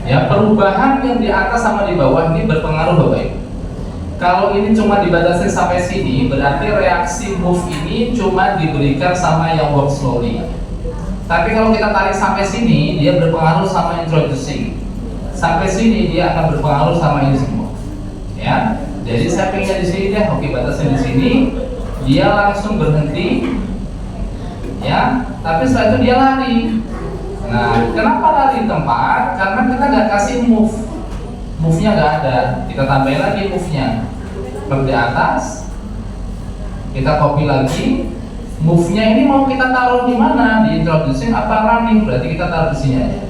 Ya, perubahan yang di atas sama di bawah ini berpengaruh Bapak Ibu. Kalau ini cuma dibatasi sampai sini, berarti reaksi move ini cuma diberikan sama yang work slowly. Tapi kalau kita tarik sampai sini, dia berpengaruh sama introducing. Sampai sini dia akan berpengaruh sama ini semua. Ya, jadi saya pengen di sini deh, oke batasnya di sini, dia langsung berhenti. Ya, tapi setelah itu dia lari. Nah, kenapa lari tempat? Karena kita nggak kasih move-nya nggak ada. Kita tambahin lagi move-nya. Klik di atas, kita copy lagi. Move-nya ini mau kita taruh di mana? Di introducing apa running? Berarti kita taruh di sini aja.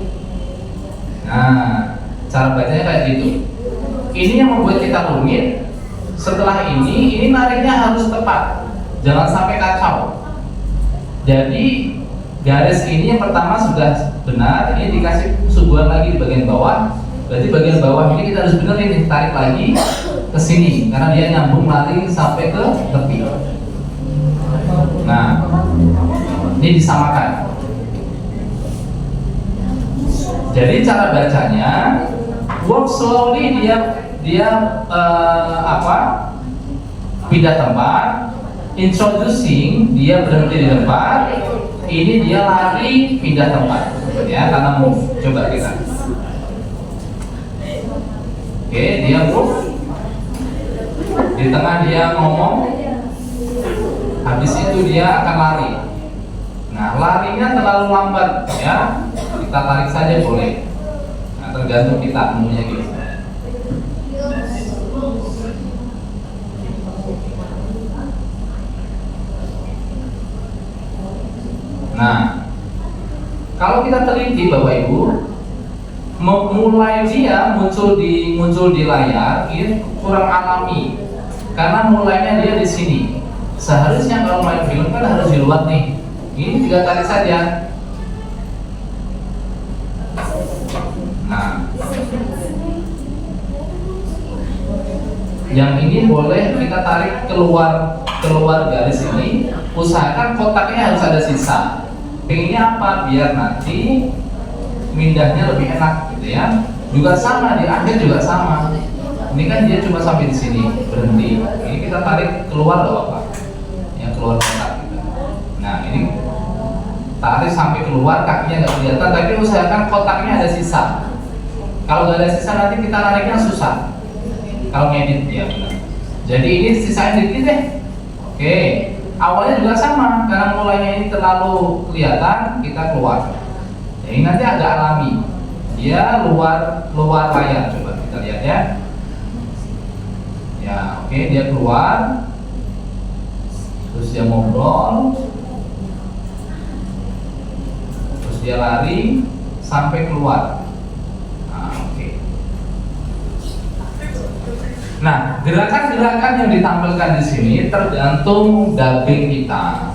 Nah, cara bacanya kayak gitu. Ini yang membuat kita rumit. Setelah ini nariknya harus tepat. Jangan sampai kacau. Jadi garis ini yang pertama sudah benar, ini dikasih subuhan lagi di bagian bawah. Berarti bagian bawah ini kita harus benar ini, tarik lagi ke sini karena dia nyambung lari sampai ke tepi. Nah, ini disamakan. Jadi cara bacanya work slowly, dia pindah tempat. Introducing dia berhenti di tempat. Ini dia lari pindah tempat, ya, karena move. Coba kita. Oke, dia move. Di tengah dia ngomong. Habis itu dia akan lari. Nah, larinya terlalu lambat, ya. Kita tarik saja boleh. Nah, tergantung kita maunya gitu. Nah, kalau kita teliti Bapak Ibu, mulai dia muncul di layar ini kurang alami, karena mulainya dia di sini. Seharusnya kalau main film kan harus di luar nih. Ini 3 kali saja. Nah, yang ini boleh kita tarik keluar garis ini. Usahakan kotaknya harus ada sisa. Pengennya apa? Biar nanti mindahnya lebih enak gitu ya. Juga sama di akhir juga sama. Ini kan dia cuma sampai di sini berhenti. Ini kita tarik keluar loh apa? Ya keluar kotak. Gitu. Nah ini tarik sampai keluar, kakinya nggak kelihatan, tapi usahakan kotaknya ada sisa. Kalau nggak ada sisa nanti kita nariknya susah. Kalau ngedit ya benar. Jadi ini sisain dikit deh. Oke. Awalnya juga sama, karena mulainya ini terlalu kelihatan, kita keluar. Jadi nanti agak alami. Dia luar layar, coba kita lihat ya. Ya, oke, dia keluar. Terus dia ngobrol. Terus dia lari sampai keluar. Nah, oke. Nah, gerakan-gerakan yang ditampilkan di sini tergantung dubbing kita,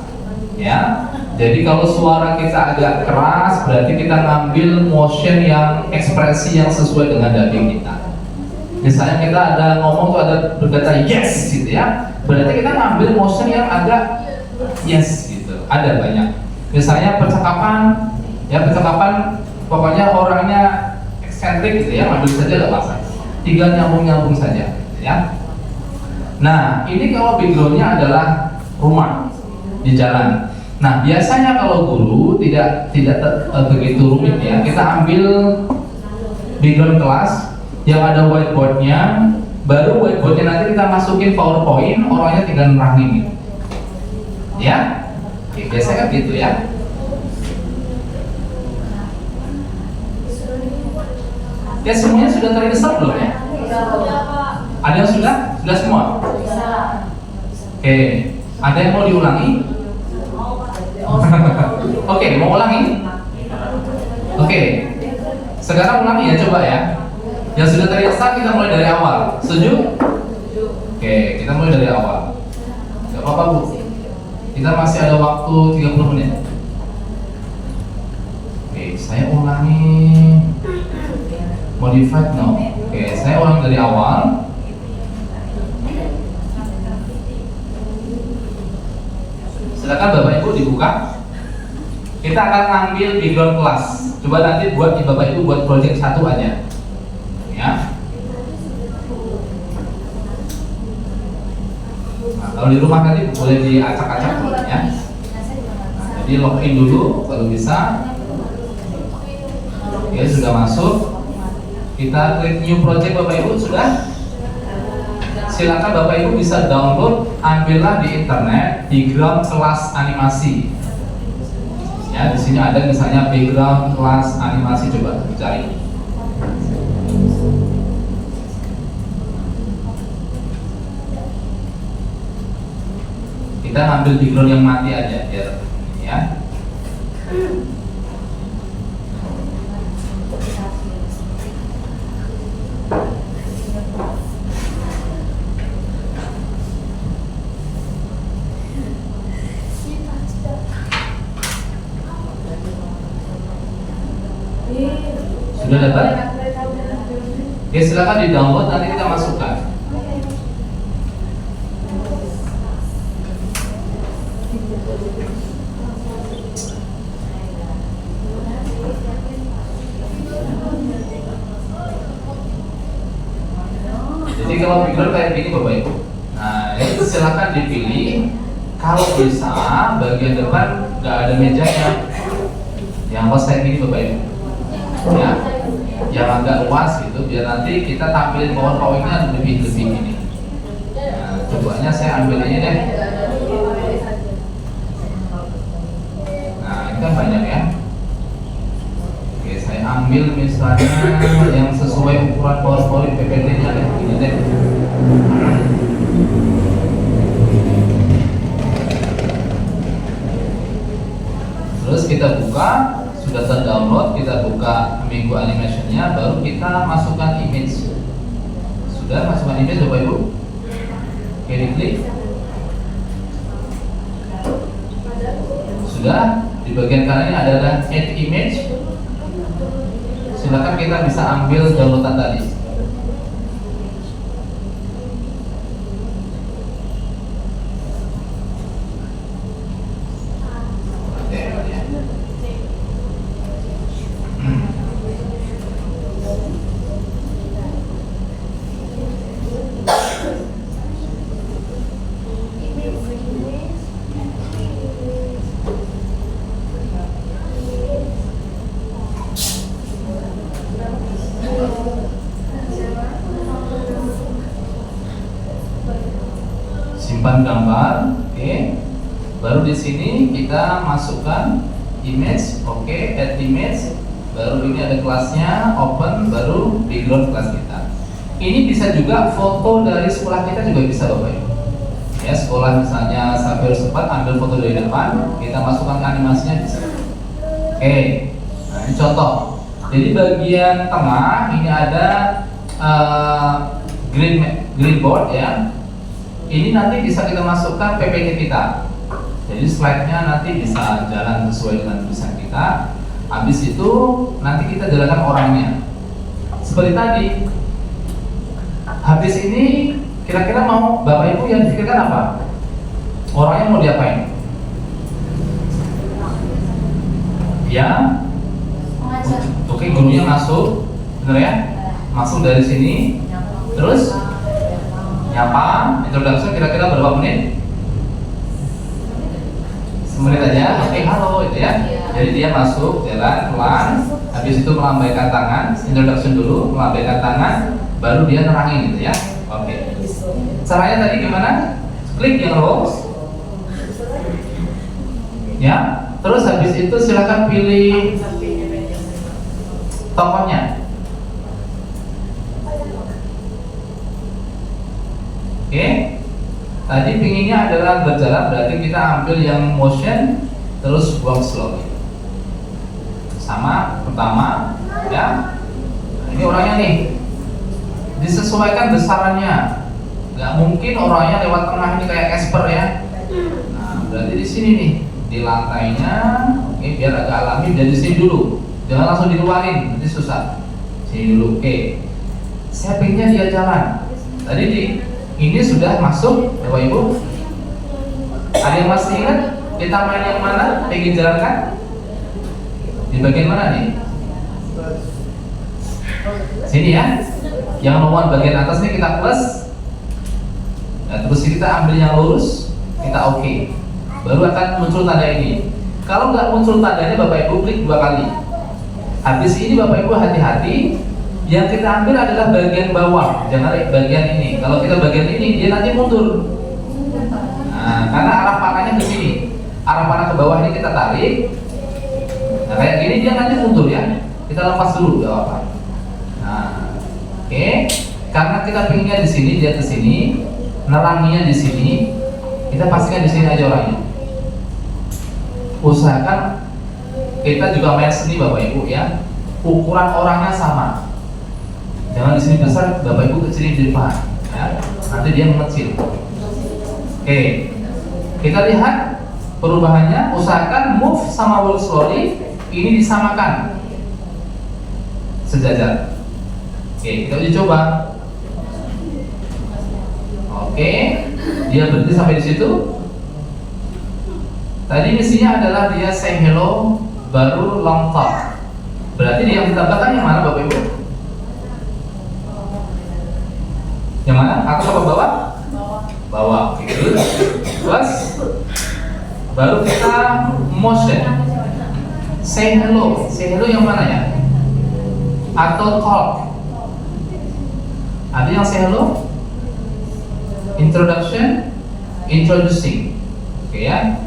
ya. Jadi kalau suara kita agak keras, berarti kita ngambil motion yang ekspresi yang sesuai dengan dubbing kita. Misalnya kita ada ngomong tuh ada berkata yes gitu ya, berarti kita ngambil motion yang agak yes gitu. Ada banyak. Misalnya percakapan, pokoknya orangnya eksentrik gitu ya, ambil saja nggak masalah. 3 nyambung saja. Ya. Nah, ini kalau backgroundnya adalah rumah di jalan. Nah, biasanya kalau guru tidak begitu rumit ya. Kita ambil background kelas yang ada whiteboardnya, baru whiteboardnya nanti kita masukin PowerPoint, orangnya tinggal nerangin. Ya, oke, biasanya kan gitu ya. Ya semuanya sudah terinstal belum ya? Ada yang sudah? Sudah semua? Bisa. Oke, ada yang mau diulangi? Oke, mau ulangi? Oke, sekarang ulangi ya, coba ya. Yang sudah terinstal kita mulai dari awal. Setuju? Oke, kita mulai dari awal. Gak apa-apa Bu, kita masih ada waktu 30 menit. Oke, saya ulangi. Modified no. Oke, saya ulangi dari awal. Silakan Bapak Ibu dibuka. Kita akan ngambil background kelas. Coba nanti buat Bapak Ibu buat project 1 aja. Nah, kalau di rumah nanti boleh diacak-acak dulu ya. Nah, jadi login dulu kalau bisa. Ya sudah masuk. Kita klik new project Bapak Ibu sudah. Silakan Bapak Ibu bisa download, ambillah di internet background kelas animasi. Ya di sini ada misalnya background kelas animasi, coba cari. Kita ambil background yang mati aja biar ya. Sudah dapat? Oke, silakan di download, nanti kita masukkan. Jadi kalau background kayak gini Bapak Ibu, nah itu silakan dipilih. Kalau bisa bagian depan nggak ada mejanya, yang pas kayak gini Bapak Ibu, ya, yang agak luas gitu, biar nanti kita tampilin powerpointnya lebih gini. Nah, cobanya saya ambil ini deh. Nah ini kan banyak ya. Oke, saya ambil misalnya yang sesuai ukuran PowerPoint PPT-nya deh, ini deh. Terus kita buka, sudah terdownload, kita buka minggu animation-nya, baru kita masukkan image. Sudah masukkan image Bapak Ibu? Oke, diklik. Sudah, di bagian kanan ini adalah add image. Silakan kita bisa ambil downloadan tadi. Simpan gambar, oke. Baru di sini kita masukkan image, oke, add image. Baru ini ada kelasnya, open, baru background kelas kita. Ini bisa juga foto dari sekolah kita juga bisa Bapak Ibu. Ya, sekolah misalnya Xavier sempat ambil foto dari depan, kita masukkan ke animasinya bisa. Oke, nah ini contoh. Jadi bagian tengah ini ada green board ya. Ini nanti bisa kita masukkan PPT kita. Jadi slide-nya nanti bisa jalan sesuai dengan tulisan kita. Habis itu nanti kita jalankan orangnya. Seperti tadi. Habis ini kira-kira mau Bapak Ibu yang dipikirkan apa? Orangnya mau diapain? Ya. Oke, gurunya masuk, benar ya? Masuk dari sini. Terus nyapa, introduction kira-kira berapa menit? Semenit aja, oke, halo itu ya. Jadi dia masuk, jalan pelan, habis itu melambaikan tangan, introduction dulu, melambaikan tangan, baru dia nerangin gitu ya. Oke. Caranya tadi gimana? Klik yang rose. Ya, terus habis itu silakan pilih tokohnya. Oke, tadi pinginnya adalah berjalan, berarti kita ambil yang motion, terus buang slow. Sama, pertama, ya. Ini orangnya nih, disesuaikan besarannya. Gak mungkin orangnya lewat tengah ini kayak Casper ya. Nah, berarti di sini nih, di lantainya, oke, biar agak alami. Dari sini dulu, jangan langsung diluarin, nanti susah. Sini dulu, oke. Saya pengennya dia jalan. Tadi ini sudah masuk, Bapak Ibu. Ada yang masih ingat kita main yang mana? Pengen jalankan? Di bagian mana nih? Sini ya. Yang nomor bagian atas ini kita plus. Nah, terus kita ambil yang lurus, kita oke. Baru akan muncul tanda ini. Kalau nggak muncul tandanya, Bapak Ibu klik 2 kali. Habis ini Bapak Ibu hati-hati, yang kita ambil adalah bagian bawah, jangan bagian ini. Kalau kita bagian ini, dia nanti mundur. Nah, karena arah panahnya ke sini, arah panah ke bawah ini kita tarik. Nah, kayak gini dia nanti mundur ya. Kita lepas dulu, gak apa-apa. Nah, oke. Karena kita pinginnya di sini, dia ke sini, neranginya di sini. Kita pastikan di sini aja orangnya. Usahakan kita juga main seni Bapak Ibu ya. Ukuran orangnya sama. Jangan di sini besar, Bapak Ibu kecilin di depan. Ya. Nanti dia mengecil. Oke. Kita lihat perubahannya. Usahakan move sama walk slowly ini disamakan sejajar. Oke, kita uji coba. Oke, dia berhenti sampai di situ. Tadi misinya adalah dia say hello, baru long talk. Berarti dia yang ditambahkan yang mana Bapak Ibu? Yang mana? Atas apa bawah? Bawah. Gitu. Terus baru kita motion. Say hello. Say hello yang mana ya? Atau talk? Ada yang say hello? Introduction, introducing, oke ya?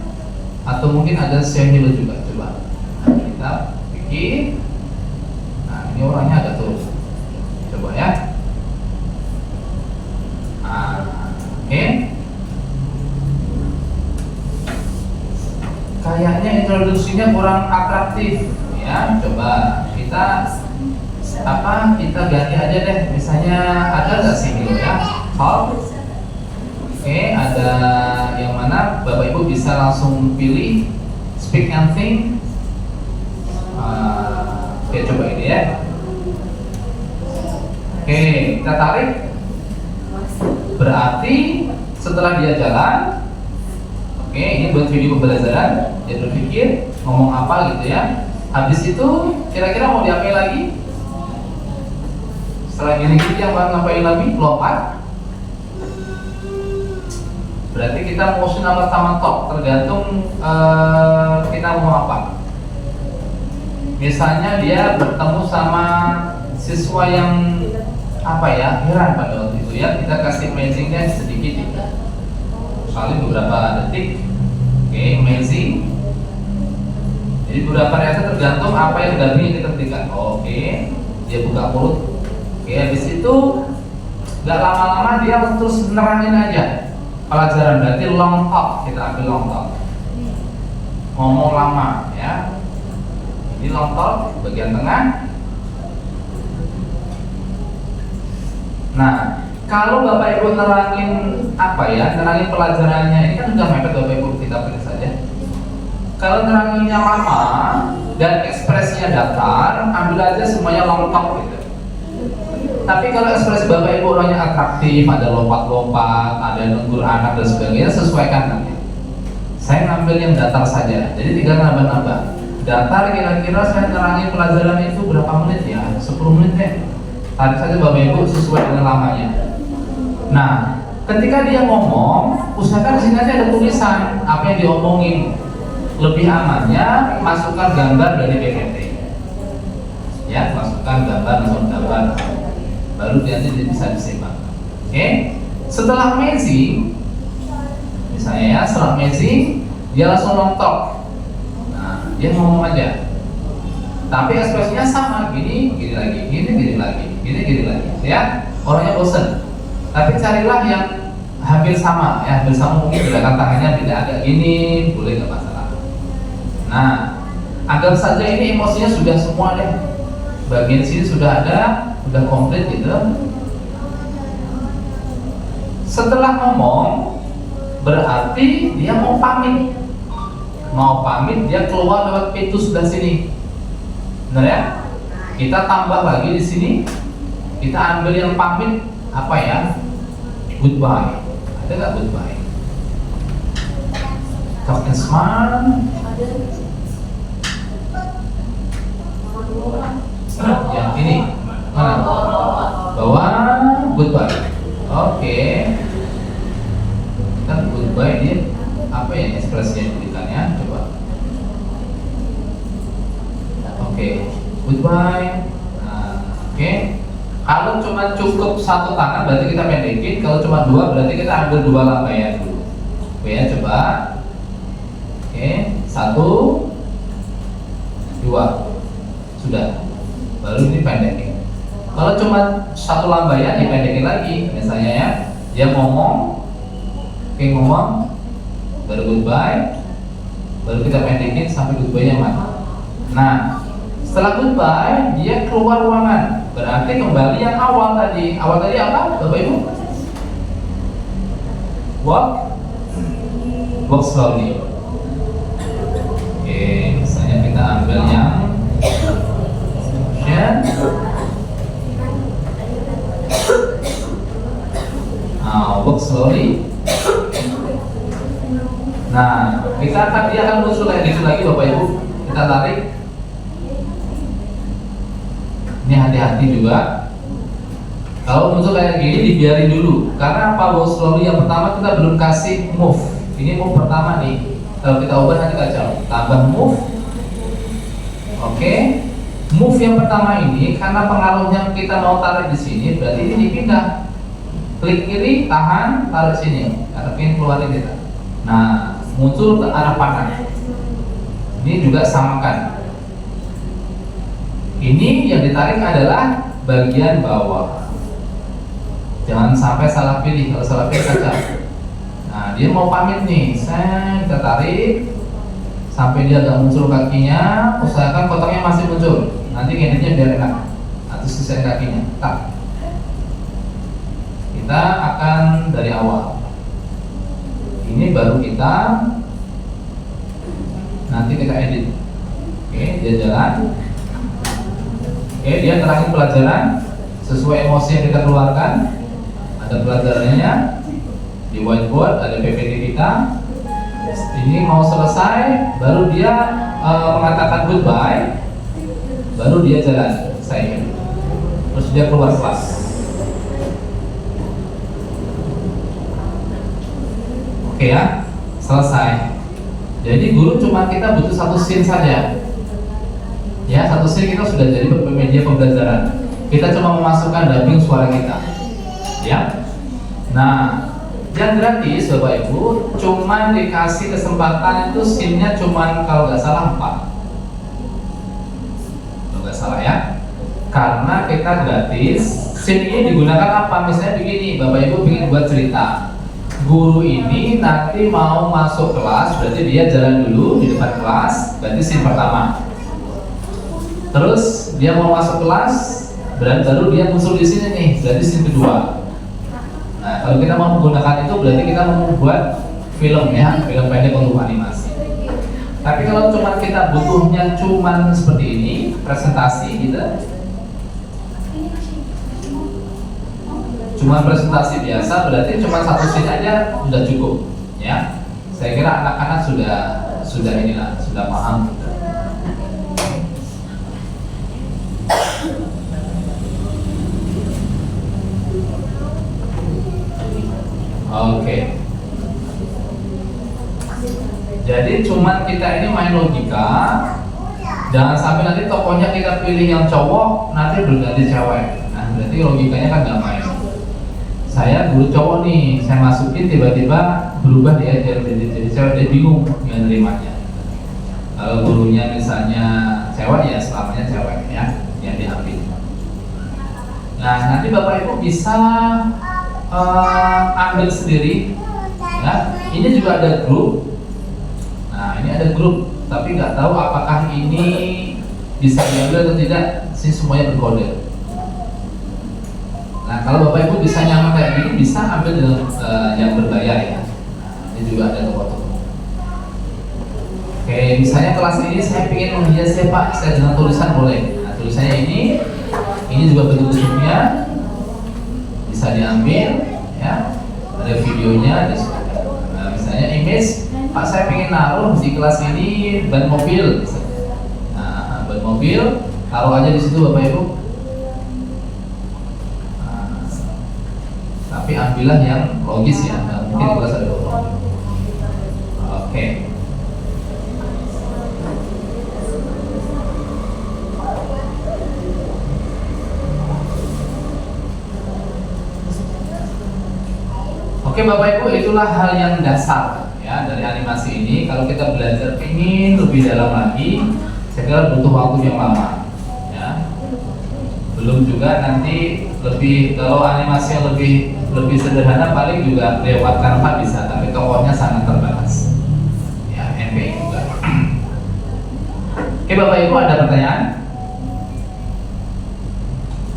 Atau mungkin ada say hello juga, coba. Nah, kita bikin. Nah, ini orangnya agak turun. Coba ya. Nah, oke. Kayaknya introduksinya kurang atraktif, ya. Coba kita kita ganti aja deh. Misalnya ada nggak say hello ya? Talk. Oke, ada yang mana Bapak Ibu bisa langsung pilih speak and think. Oke, coba ini ya. Oke, kita tarik. Berarti setelah dia jalan, oke, ini buat video pembelajaran. Dia berpikir ngomong apa gitu ya. Habis itu kira-kira mau diapain lagi? Setelah gini dia mau ngapain lagi? Lompat. Berarti kita motion sama top, tergantung kita mau apa. Misalnya dia bertemu sama siswa yang apa ya, heran pada waktu itu ya, kita kasih amazingnya sedikit ya. Soalnya beberapa detik. Oke, amazing. Jadi beberapa reaksi tergantung apa yang kita berikan. Oke, dia buka mulut. Oke, habis itu nggak lama-lama dia terus nerangin aja pelajaran, berarti long talk. Kita ambil long talk, ngomong lama ya. Ini long talk bagian tengah. Nah, kalau Bapak Ibu nerangin apa ya, nerangin pelajarannya, ini kan udah mepet Bapak Ibu, kita pilih saja. Kalau neranginnya lama dan ekspresinya datar, ambil aja semuanya long talk gitu. Tapi kalau ekspresi Bapak Ibu orangnya atraktif, ada lompat-lompat, ada nunggu anak dan sebagainya, sesuaikan nanti. Saya ngambil yang datar saja, jadi tinggal nambah-nambah. Datar kira-kira saya nerangin pelajaran itu berapa menit ya? 10 menit deh. Tarik saja Bapak Ibu sesuai dengan lamanya. Nah, ketika dia ngomong, usahakan di sini aja ada tulisan apa yang diomongin. Lebih amannya masukkan gambar dari PPT. Ya, masukkan gambar. Baru nanti bisa disimak. Oke. Setelah amazing, misalnya ya, setelah amazing, dia langsung long talk. Nah, dia ngomong aja. Tapi ekspresinya sama, gini lagi, gini lagi, ya. Orangnya bosen. Tapi carilah yang hampir sama, ya, hampir sama mungkin gerakan tangannya tidak agak gini, boleh nggak masalah. Nah, anggap saja ini emosinya sudah semua deh. Bagian sini sudah ada, udah komplit gitu. Setelah ngomong, berarti dia mau pamit. Mau pamit, dia keluar lewat pintu sebelah sini. Benar ya? Kita tambah lagi di sini. Kita ambil yang pamit apa ya? Goodbye. Ada nggak goodbye? Talk and smile. Yang ini mana? Bawah goodbye. Oke. Kan goodbye dia apa ya ekspresi yang diberikannya? Coba. Oke, goodbye. Nah, oke. Kalau cuma cukup satu tangan berarti kita pendekin. Kalau cuma dua berarti kita ambil dua lambaian dulu. Oke ya, coba. Oke, 1, 2. Sudah. Baru ini pendekin. Kalau cuma satu lambaian dipendekin lagi. Misalnya ya, dia ngomong, oke ngomong, baru goodbye, baru kita pendekin sampai goodbye-nya mana. Nah, setelah goodbye dia keluar ruangan, berarti kembali yang awal tadi. Awal tadi apa, Bapak Ibu? Walk slowly. Oke, misalnya kita ambil yang walk slowly. Nah, dia akan muncul kayak gitu lagi, Bapak Ibu. Kita tarik. Ini hati-hati juga. Kalau muncul kayak gini dibiarin dulu. Karena apa? Walk slowly yang pertama kita belum kasih move. Ini move pertama nih. Kalau kita ubah nanti kacau. Tambah move. Oke. Move yang pertama ini karena pengaruhnya kita mau tarik di sini, berarti ini dipindah. Klik kiri, tahan, tarik sini. Karena ingin keluarin kita. Nah, muncul ke arah kanan. Ini juga samakan. Ini yang ditarik adalah bagian bawah. Jangan sampai salah pilih. Kalau salah pilih saja. Nah, dia mau pamit nih. Kita tarik sampai dia agak muncul kakinya. Usahakan kotaknya masih muncul. Nanti gendenya biar enak. Atau selesai kakinya. Tak. Kita akan dari awal. Ini baru kita nanti kita edit. Oke, dia jalan. Oke, dia terakhir pelajaran sesuai emosi yang kita keluarkan. Ada pelajarannya di whiteboard, ada PPT kita. Ini mau selesai, baru dia mengatakan goodbye, baru dia jalan. Terus dia keluar kelas. Oke ya, selesai. Jadi guru cuma kita butuh satu scene saja. Ya, satu scene kita sudah jadi media pembelajaran. Kita cuma memasukkan dubbing suara kita. Ya. Nah, yang gratis Bapak Ibu cuma dikasih kesempatan itu scene-nya cuma kalau nggak salah 4. Kalau nggak salah ya. Karena kita gratis, scene ini digunakan apa? Misalnya begini, Bapak Ibu ingin buat cerita. Guru ini nanti mau masuk kelas, berarti dia jalan dulu di depan kelas, berarti scene pertama. Terus dia mau masuk kelas, berarti baru dia muncul di sini nih, berarti scene kedua. Nah, kalau kita mau menggunakan itu berarti kita mau membuat film ya, film pendek untuk animasi. Tapi kalau cuma kita butuhnya cuma seperti ini, presentasi gitu. Cuma presentasi biasa berarti cuma satu scene aja sudah cukup ya. Saya kira anak-anak sudah inilah, sudah paham. Oke. Jadi cuma kita ini main logika. Jangan sampai nanti tokohnya kita pilih yang cowok, nanti berganti cewek. Nah, berarti logikanya kan nggak main. Saya guru cowok nih, saya masukin tiba-tiba berubah dia jadi cewek, dia bingung yang nerimanya. Kalau gurunya misalnya cewek ya selamanya cewek ya yang diambil. Nah, nanti Bapak Ibu bisa ambil sendiri ya. Ini juga ada grup. Nah, ini ada grup, tapi nggak tahu apakah ini bisa diambil atau tidak. Sini semuanya berkode. Nah, kalau Bapak Ibu bisa nyaman kayak gini, bisa ambil dengan yang berbayar ya. Ini juga ada toko-toko. Oke, misalnya kelas ini saya ingin menghiasnya Pak, saya dengan tulisan boleh. Nah, tulisannya ini juga bentuk-bentuknya bisa diambil ya. Ada videonya. Nah, misalnya image, Pak saya ingin naruh di kelas ini ban mobil. Nah, ban mobil, taruh aja di situ Bapak Ibu. Tapi ambillah yang logis ya, nah, mungkin kelas ada Oke Bapak Ibu, itulah hal yang dasar ya dari animasi ini. Kalau kita belajar ingin lebih dalam lagi, saya kira butuh waktu yang lama ya. Belum juga nanti lebih, kalau animasi yang lebih sederhana paling juga lewat Canva bisa, tapi tokohnya sangat terbatas ya, MPI juga. Oke Bapak Ibu, ada pertanyaan?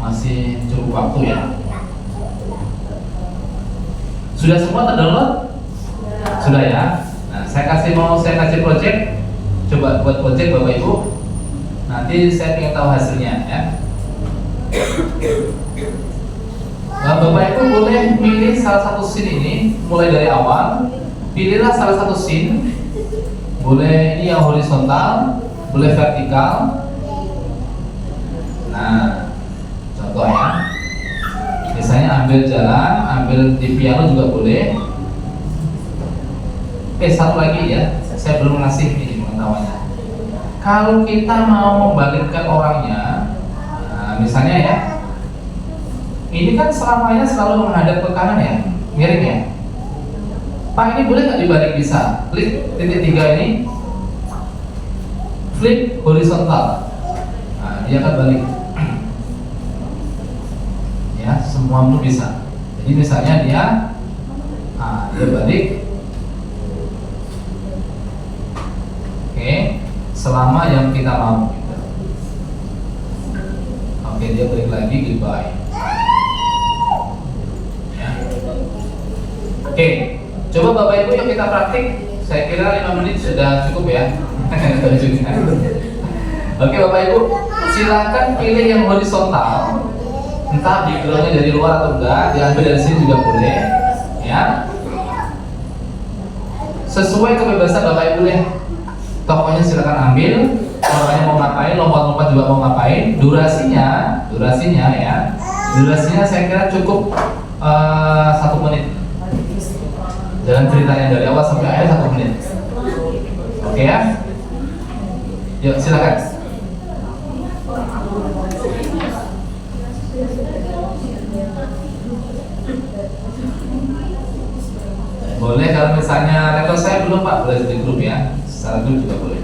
Masih cukup waktu ya. Sudah semua terdownload? Sudah ya. Nah, saya kasih project. Coba buat project Bapak Ibu. Nanti saya ingin tahu hasilnya ya. Bapak Ibu boleh pilih salah satu scene ini mulai dari awal. Pilihlah salah satu scene. Boleh ini yang horizontal, boleh vertikal. Nah, contohnya misalnya ambil jalan, ambil di piano juga boleh. Oke, satu lagi ya, saya belum ngasih ini pengetahuannya. Kalau kita mau membalikkan orangnya, nah, misalnya ya, ini kan selamanya selalu menghadap ke kanan ya, miring ya. Pak, ini boleh nggak dibalik? Bisa. Klik titik 3 ini, flip horizontal. Nah, dia akan balik. Ya, semua itu bisa. Jadi misalnya dia balik. Oke, selama yang kita mau gitu. Oke, dia balik lagi, goodbye ya. Oke, coba Bapak Ibu yuk kita praktik. Saya kira 5 menit sudah cukup ya. Oke Bapak Ibu, silakan pilih yang horizontal. Entah backgroundnya dari luar atau enggak, diambil dari sini juga boleh ya. Sesuai kebebasan Bapak Ibu deh. Tokohnya silakan ambil, orangnya mau ngapain, lompat-lompat juga mau ngapain. Durasinya ya, durasinya saya kira cukup 1 menit. Jalan ceritanya dari awal sampai akhir 1 menit. Oke ya. Yuk silakan. Boleh kalau misalnya level saya belum Pak, boleh di grup ya. Secara grup juga boleh.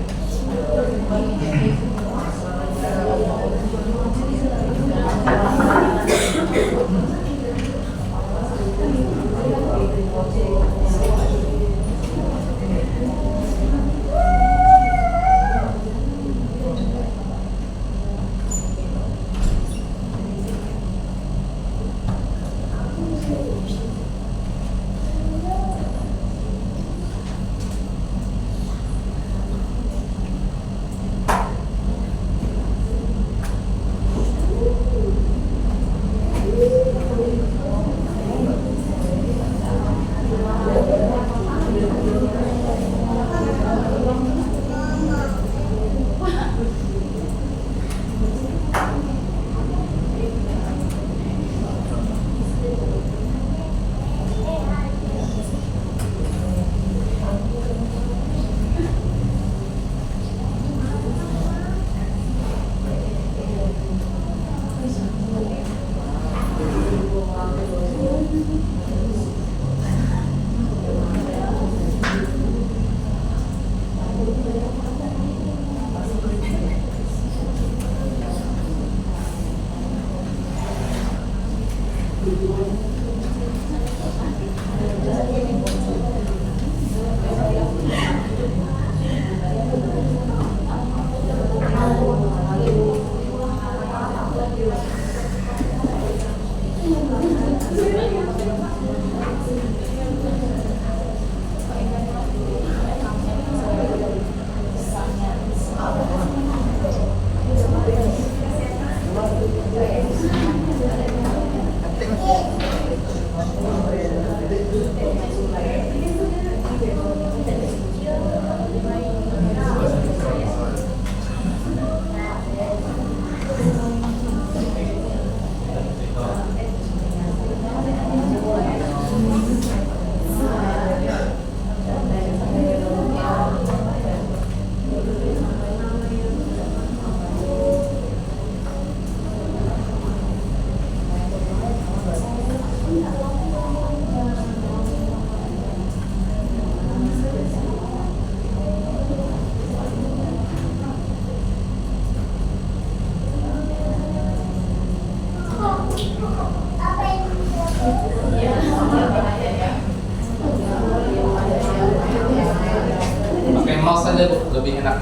mouse saja Bu, lebih enak.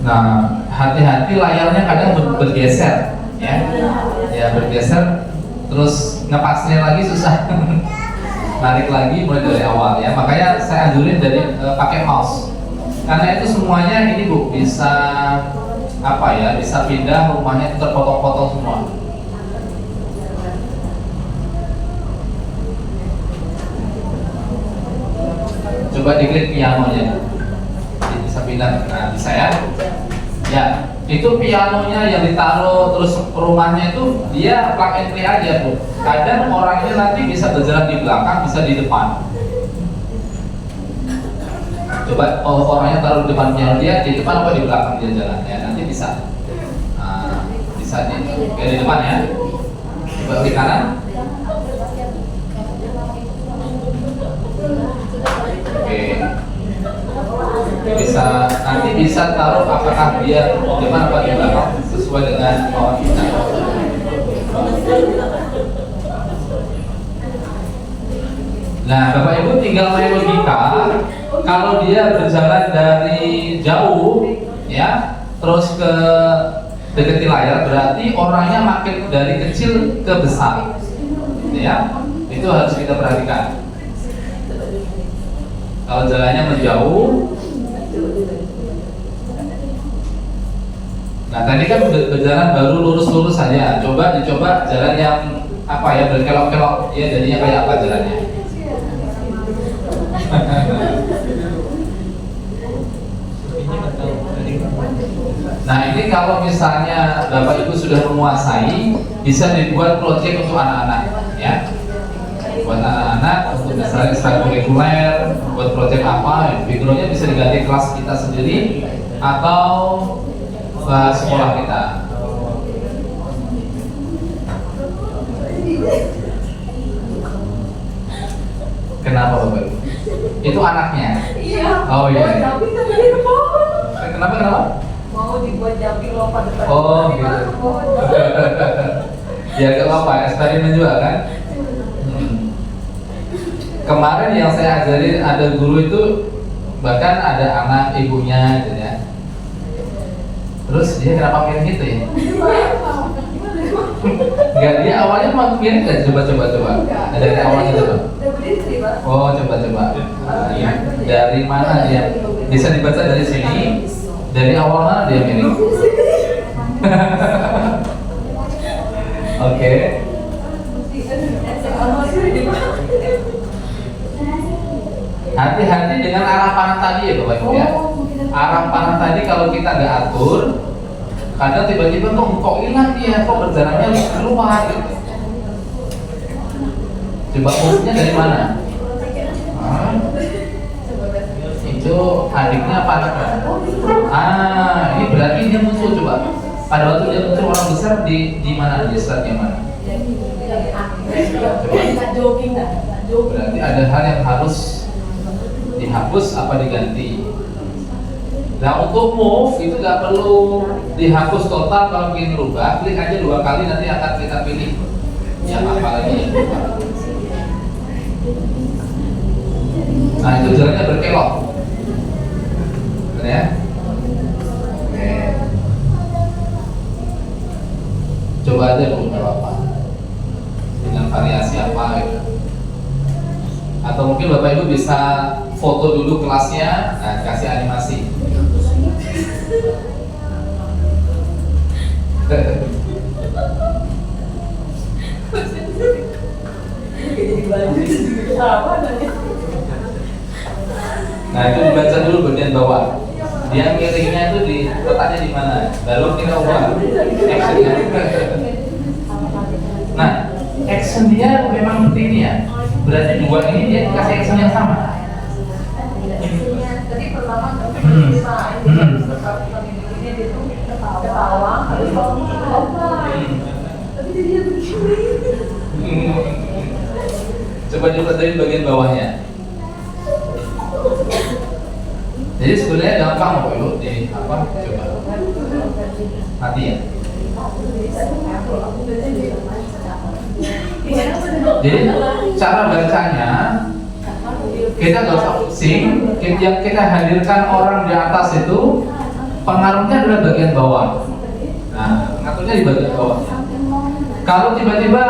Nah, hati-hati layarnya kadang bergeser, ya, bergeser, terus ngepasnya lagi susah, narik lagi mulai dari awal ya. Makanya saya anjurin dari pakai mouse, karena itu semuanya ini Bu bisa bisa pindah, rumahnya terpotong-potong semua. Coba diklik pianonya, bisa pindah. Nah, bisa ya. Ya, itu pianonya yang ditaruh terus rumahnya itu dia plug and play aja Bu. Kadang orangnya nanti bisa berjalan di belakang, bisa di depan. Coba orangnya taruh di depan piano dia, di depan apa di belakang dia jalan ya, nanti bisa. Nah, bisa di depan ya. Coba klik kanan. Oke. Nanti bisa taruh apakah dia di depan atau di belakang sesuai dengan bawaan kita. Nah, Bapak Ibu tinggal main logika. Kalau dia berjalan dari jauh, ya, terus ke deketi layar, berarti orangnya makin dari kecil ke besar, ya. Itu harus kita perhatikan. Kalau jalannya menjauh, nah tadi kan berjalan baru lurus-lurus saja. Dicoba jalan yang berkelok-kelok, ya jadinya kayak apa jalannya? Nah ini kalau misalnya Bapak Ibu sudah menguasai, bisa dibuat proyek untuk anak-anak, ya. Buat anak-anak untuk misalnya ekstrakurikuler, buat proyek apa, backgroundnya bisa diganti kelas kita sendiri atau sekolah kita. Kenapa Bapak? Itu anaknya? Iya. Oh iya. Tapi tadi Kenapa? mau dibuat jumping lompat depan. Oh gitu. Ya gak apa-apa, eksperimen juga kan. Kemarin yang saya ajarin ada guru itu bahkan ada anak ibunya gitu ya. Terus dia kenapa mirip gitu ya? Enggak, dia awalnya mau mirip kan? Coba. Dari awalnya coba. Oh coba. Dari mana dia? Bisa dibaca dari sini. Dari awal mana dia mirip? Oke. Hati-hati dengan arah panah tadi ya Bapak Ibu ya. Arah panah tadi kalau kita nggak atur, kadang tiba-tiba kok hilang dia, kok berjalannya keluar gitu. Coba move-nya dari mana? Itu adiknya apa anaknya? Ini berarti dia muncul coba. Pada waktu dia muncul orang besar di mana? Di startnya mana? Berarti ada hal yang harus dihapus apa diganti. Nah untuk move itu nggak perlu dihapus total. Kalau ingin rubah, klik aja 2 kali, nanti akan kita pilih yang apa lagi yang berubah. Nah itu jalannya berkelok, benar ya? Oke. Coba aja Bu, nggak apa-apa. Dengan variasi apa gitu. Atau mungkin Bapak Ibu bisa foto dulu kelasnya, nah kasih animasi. Nah itu dibaca dulu bagian bawah. Dia miringnya itu letaknya di mana? Lalu kita ubah actionnya. Nah action dia memang seperti ini ya. Berarti 2 ini dia dikasih action yang sama. Tadi pertama ketawa, habis tapi dia begini. Coba dari bagian bawahnya. Jadi sebenarnya gampang Bapak Ibu di apa? Coba. Mati ya. Jadi cara bacanya kita nggak usah pusing. Yang kita hadirkan orang di atas itu pengaruhnya adalah bagian bawah. Nah, ngaturnya di bagian bawah. Kalau tiba-tiba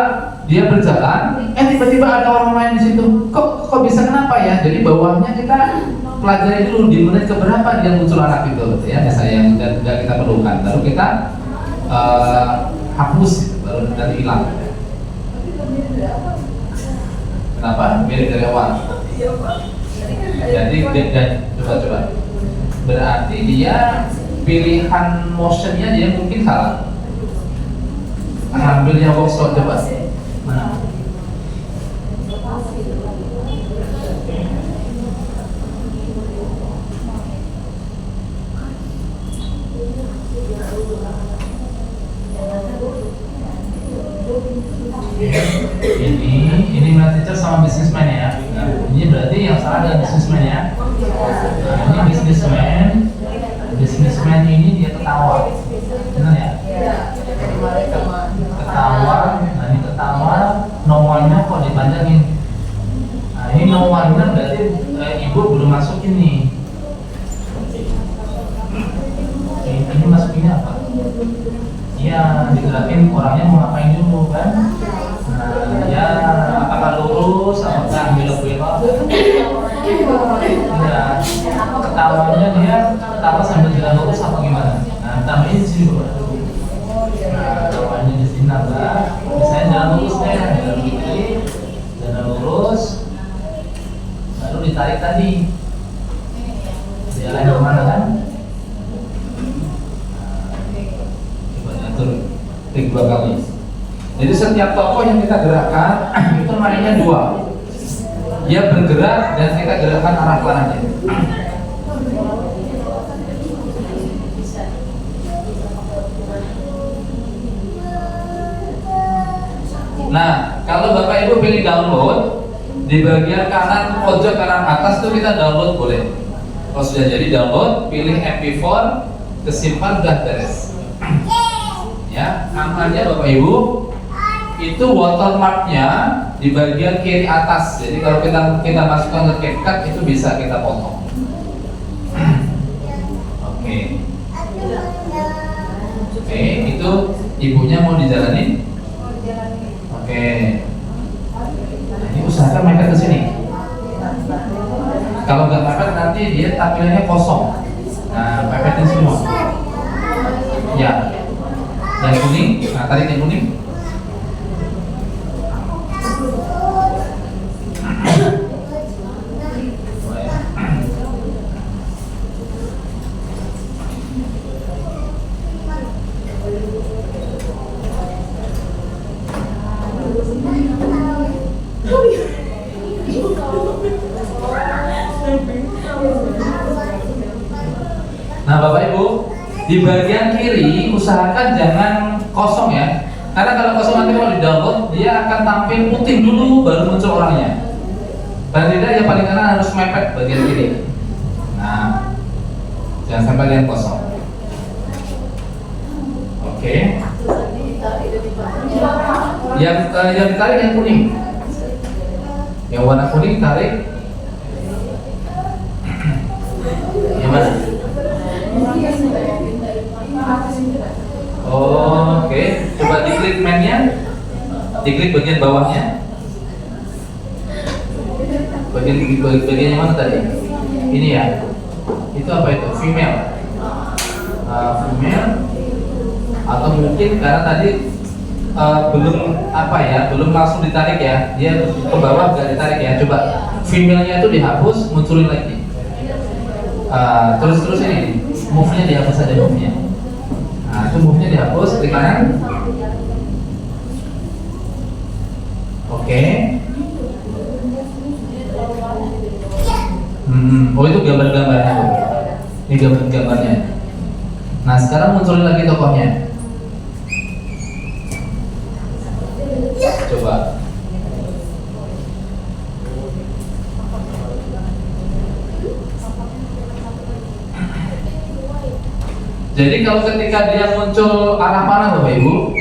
dia berjalan, tiba-tiba ada orang lain di situ, kok bisa kenapa ya? Jadi bawahnya kita pelajari dulu di menit keberapa dia muncul anak itu, ya, misalnya yang tidak kita perlukan. Lalu kita hapus, baru nanti hilang. Kenapa? Mirip dari awal. Jadi coba. Berarti dia pilihan motionnya dia mungkin salah. Ambilnya workshop coba. Mana? Ini math teacher sama businessman ya. Nah, ini berarti yang salah adalah businessman ya. Nah, ini businessman ini dia ketawa, benar ya? Ketawa, nah ini ketawa, no one-nya kok dipanjangin. Nah ini no one-nya berarti ibu belum masukin nih. Ini masukinnya apa? Iya, digerakin orangnya mau ngapain dulu kan? Nah, ya apakah lurus, apakah belok-belok? Iya, ketawanya dia ketawa sambil jalan lurus apa gimana? Nah, tambahin di sini dulu. Nah, ketawanya di sini nambah. Misalnya jalan lurus deh, jalan lurus, lalu ditarik tadi. Jalan kemana kan? Klik 2 kali. Jadi setiap tokoh yang kita gerakkan itu mainnya 2. Dia bergerak dan kita gerakkan arah panahnya. Nah, kalau Bapak Ibu pilih download, di bagian kanan pojok kanan atas tuh kita download boleh. Kalau sudah jadi download, pilih MP4, kesimpan, udah beres. Ya, amannya Bapak Ibu itu watermarknya di bagian kiri atas. Jadi kalau kita masukkan ke CapCut itu bisa kita potong. Oke, itu ibunya mau dijalanin. Oke. Nah, ini usahakan mereka ke sini. Kalau nggak mepet nanti dia tampilannya kosong. Nah, pepetin semua. Ya. Yang kuning, nah tarik yang kuning. Nah Bapak Ibu, di bagian kiri usahakan jangan kosong ya, karena kalau kosong nanti kalau di download dia akan tampil putih dulu baru muncul orangnya. Dan tidak yang paling kanan harus mepet bagian kiri. Nah, jangan sampai yang kosong. Oke. Yang ditarik yang kuning. Yang warna kuning tarik. Yang mana? Oke. Coba diklik mainnya, diklik bagian bawahnya. Bagian yang mana tadi? Ini ya. Itu apa itu? Female. Female. Atau mungkin karena tadi belum apa ya, belum langsung ditarik ya. Dia ke bawah nggak ditarik ya. Coba female-nya itu dihapus, munculin lagi. Terus ini move-nya dihapus aja move-nya. Nah, itu move-nya dihapus, klik kanan. Oke. Oh itu gambar-gambarnya tuh. Ini gambar-gambarnya. Nah sekarang munculin lagi tokohnya. Coba. Jadi kalau ketika dia muncul arah panah Bapak Ibu,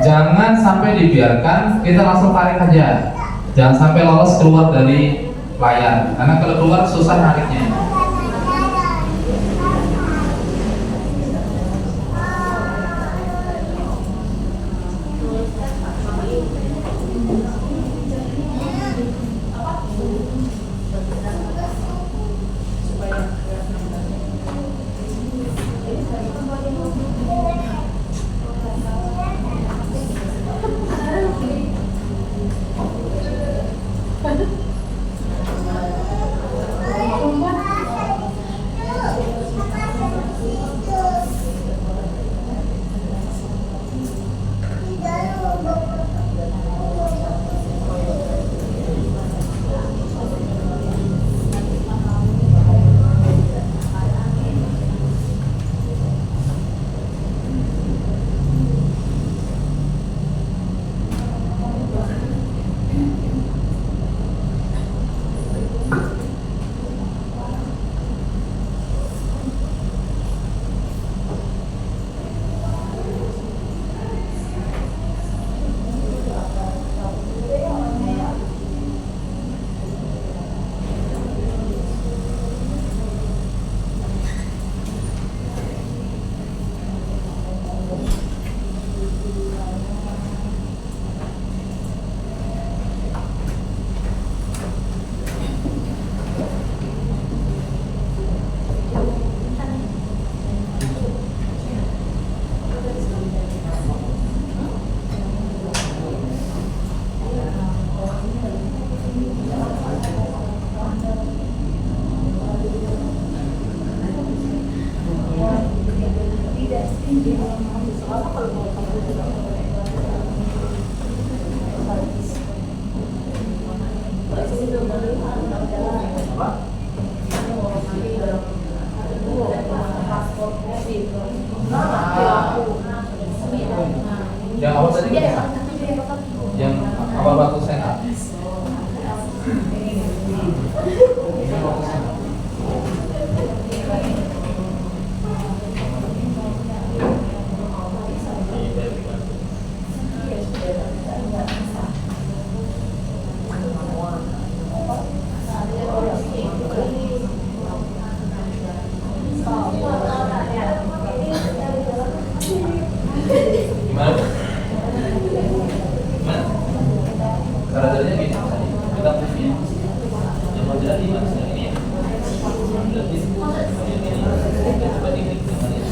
jangan sampai dibiarkan, kita langsung tarik aja. Jangan sampai lolos keluar dari layar, karena kalau keluar susah nariknya. Yang awal tadi yang awal batu senat. Gimana? Gimana? Karakternya gini, kita punya yang model di mana ini ya? Model di ini, kita bandingin dengan ini.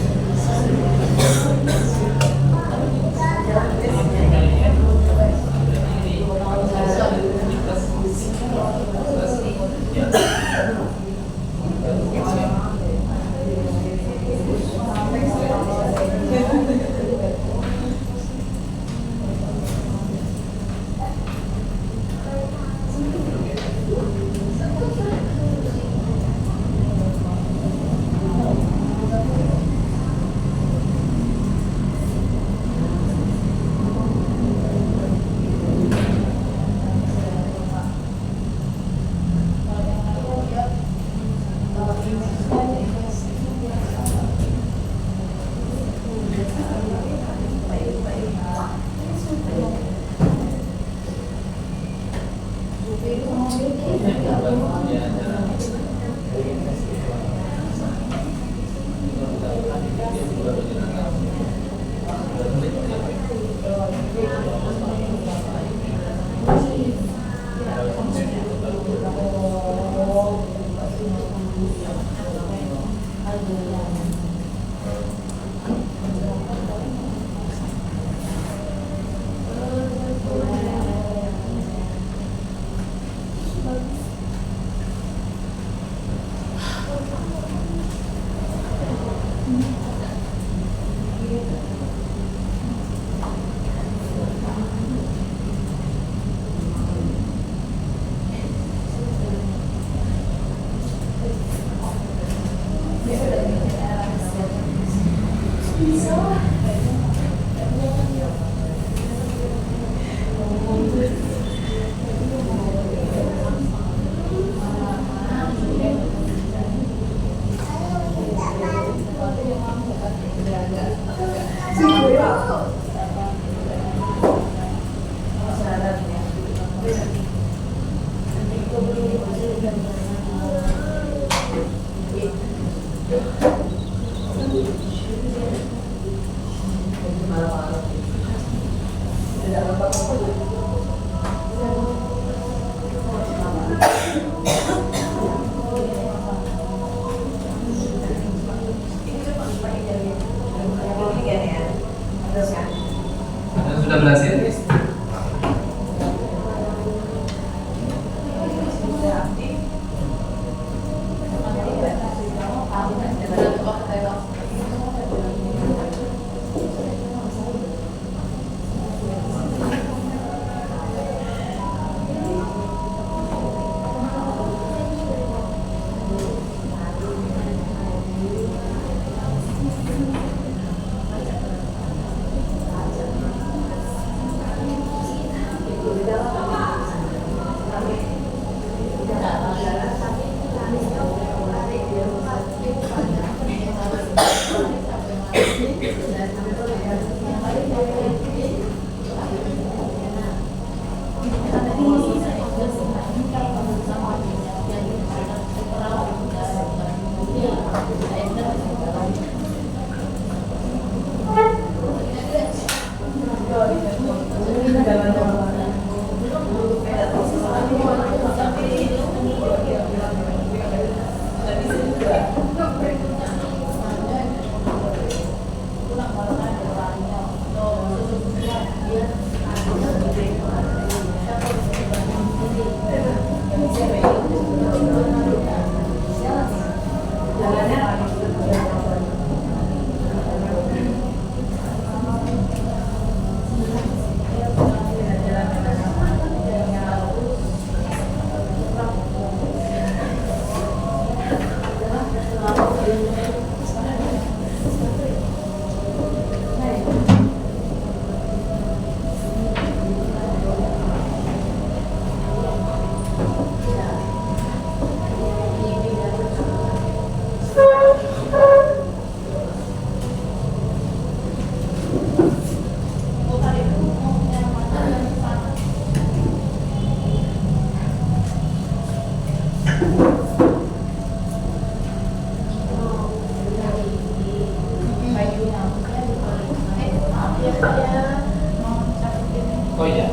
Oh iya.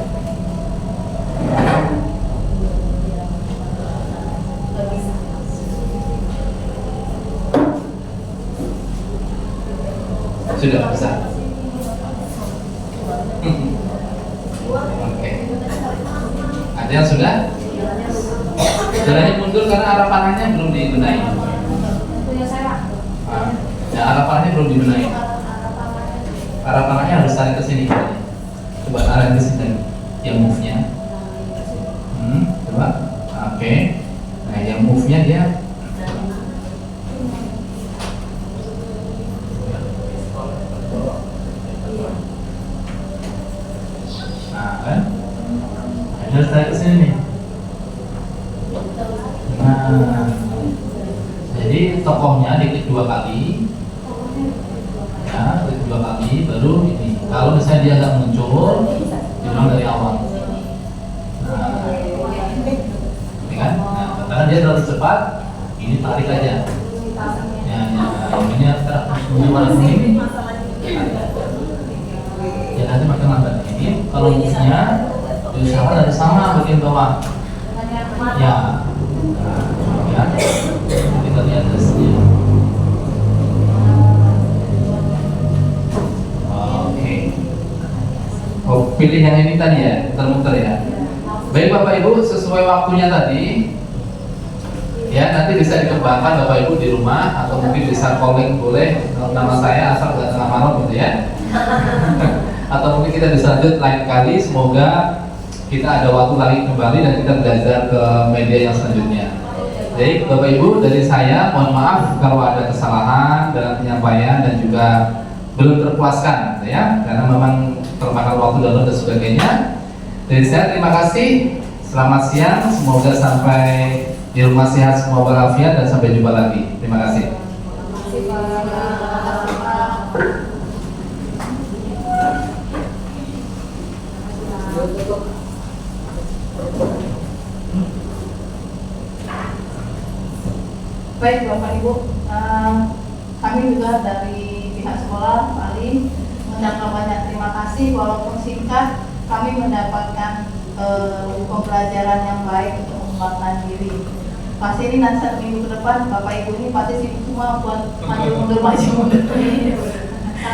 Sudah bisa. Oke. Ada yang sudah? Jalannya mundur karena arah panahnya belum dibenahi. Ya, arah panahnya belum dibenahi. Arah panahnya harus tarik ke sini. Coba arah ke sini yang move-nya. Coba. Oke. Nah, yang move-nya dia kan? Harus tarik ke sini nih. Nah, jadi tokohnya diklik 2 kali. Ya, klik 2 kali baru ini. Kalau misalnya dia nggak muncul, diulang dari awal. Nah, ini kan? Nah, karena dia terlalu cepat, ini tarik aja. Ya, ini warna kuning. Ya nanti makin lambat. Ini kalau move-nya diusahakan dari sama bagian bawah. Ya, nah, ya. Kita lihat dari sini. Oke. Oh, pilih yang ini tadi ya, muter-muter ya. Baik Bapak Ibu, sesuai waktunya tadi. Ya, nanti bisa dikembangkan Bapak Ibu di rumah atau mungkin bisa calling boleh nama saya asal nggak tengah malam gitu ya. Atau mungkin kita bisa lanjut lain kali. Semoga kita ada waktu lagi kembali dan kita belajar ke media yang selanjutnya. Baik Bapak Ibu, dari saya mohon maaf kalau ada kesalahan dalam penyampaian dan juga belum terpuaskan gitu ya, karena memang termakan waktu dan sebagainya. Dari saya terima kasih. Selamat siang, semoga sampai di rumah sehat semua walafiat dan sampai jumpa lagi. Terima kasih. Baik Bapak Ibu, kami juga dari pihak sekolah Pak Ali mengucapkan banyak terima kasih. Walaupun singkat, kami mendapatkan pembelajaran yang baik untuk mengembangkan diri. Pasti ini nanti 1 minggu ke depan Bapak Ibu ini pasti sibuk semua buat maju mundur.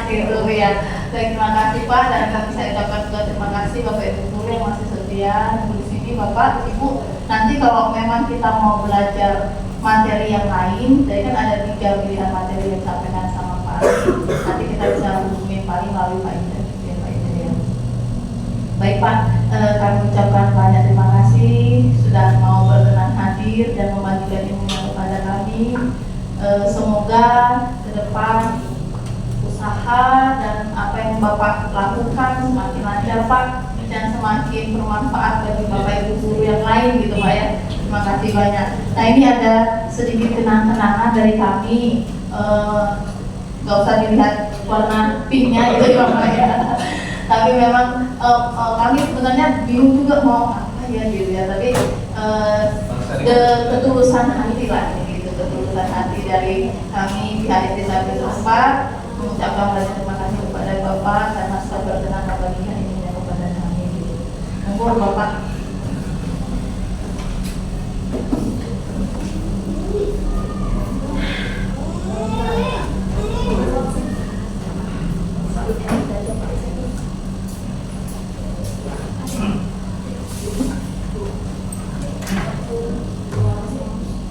Gitu ya. Baik, terima kasih Pak, dan kami saya ucapkan juga terima kasih Bapak Ibu guru yang masih setia di sini. Bapak Ibu, nanti kalau memang kita mau belajar materi yang lain, jadi kan ada 3 pilihan materi yang disampaikan sama Pak Ali. Nanti kita bisa hubungi Pak Ali melalui Pak Ida. Baik Pak, kami ucapkan banyak terima kasih sudah mau berkenan hadir dan membagikan ilmunya kepada kami. Semoga ke depan usaha dan apa yang Bapak lakukan semakin lancar Pak. dan semakin bermanfaat bagi Bapak Ibu guru yang lain gitu Pak ya. Terima kasih banyak. Nah ini ada sedikit kenang-kenangan dari kami. Gak usah dilihat warna pinknya gitu ya Pak ya. Tapi memang kami sebenarnya bingung juga mau apa ya gitu ya. Tapi ketulusan hati lah gitu, ketulusan hati dari kami pihak Disabilitas 4 mengucapkan banyak terima kasih kepada Bapak karena sudah berkenan membagikan ini kepada kami. Monggo Bapak.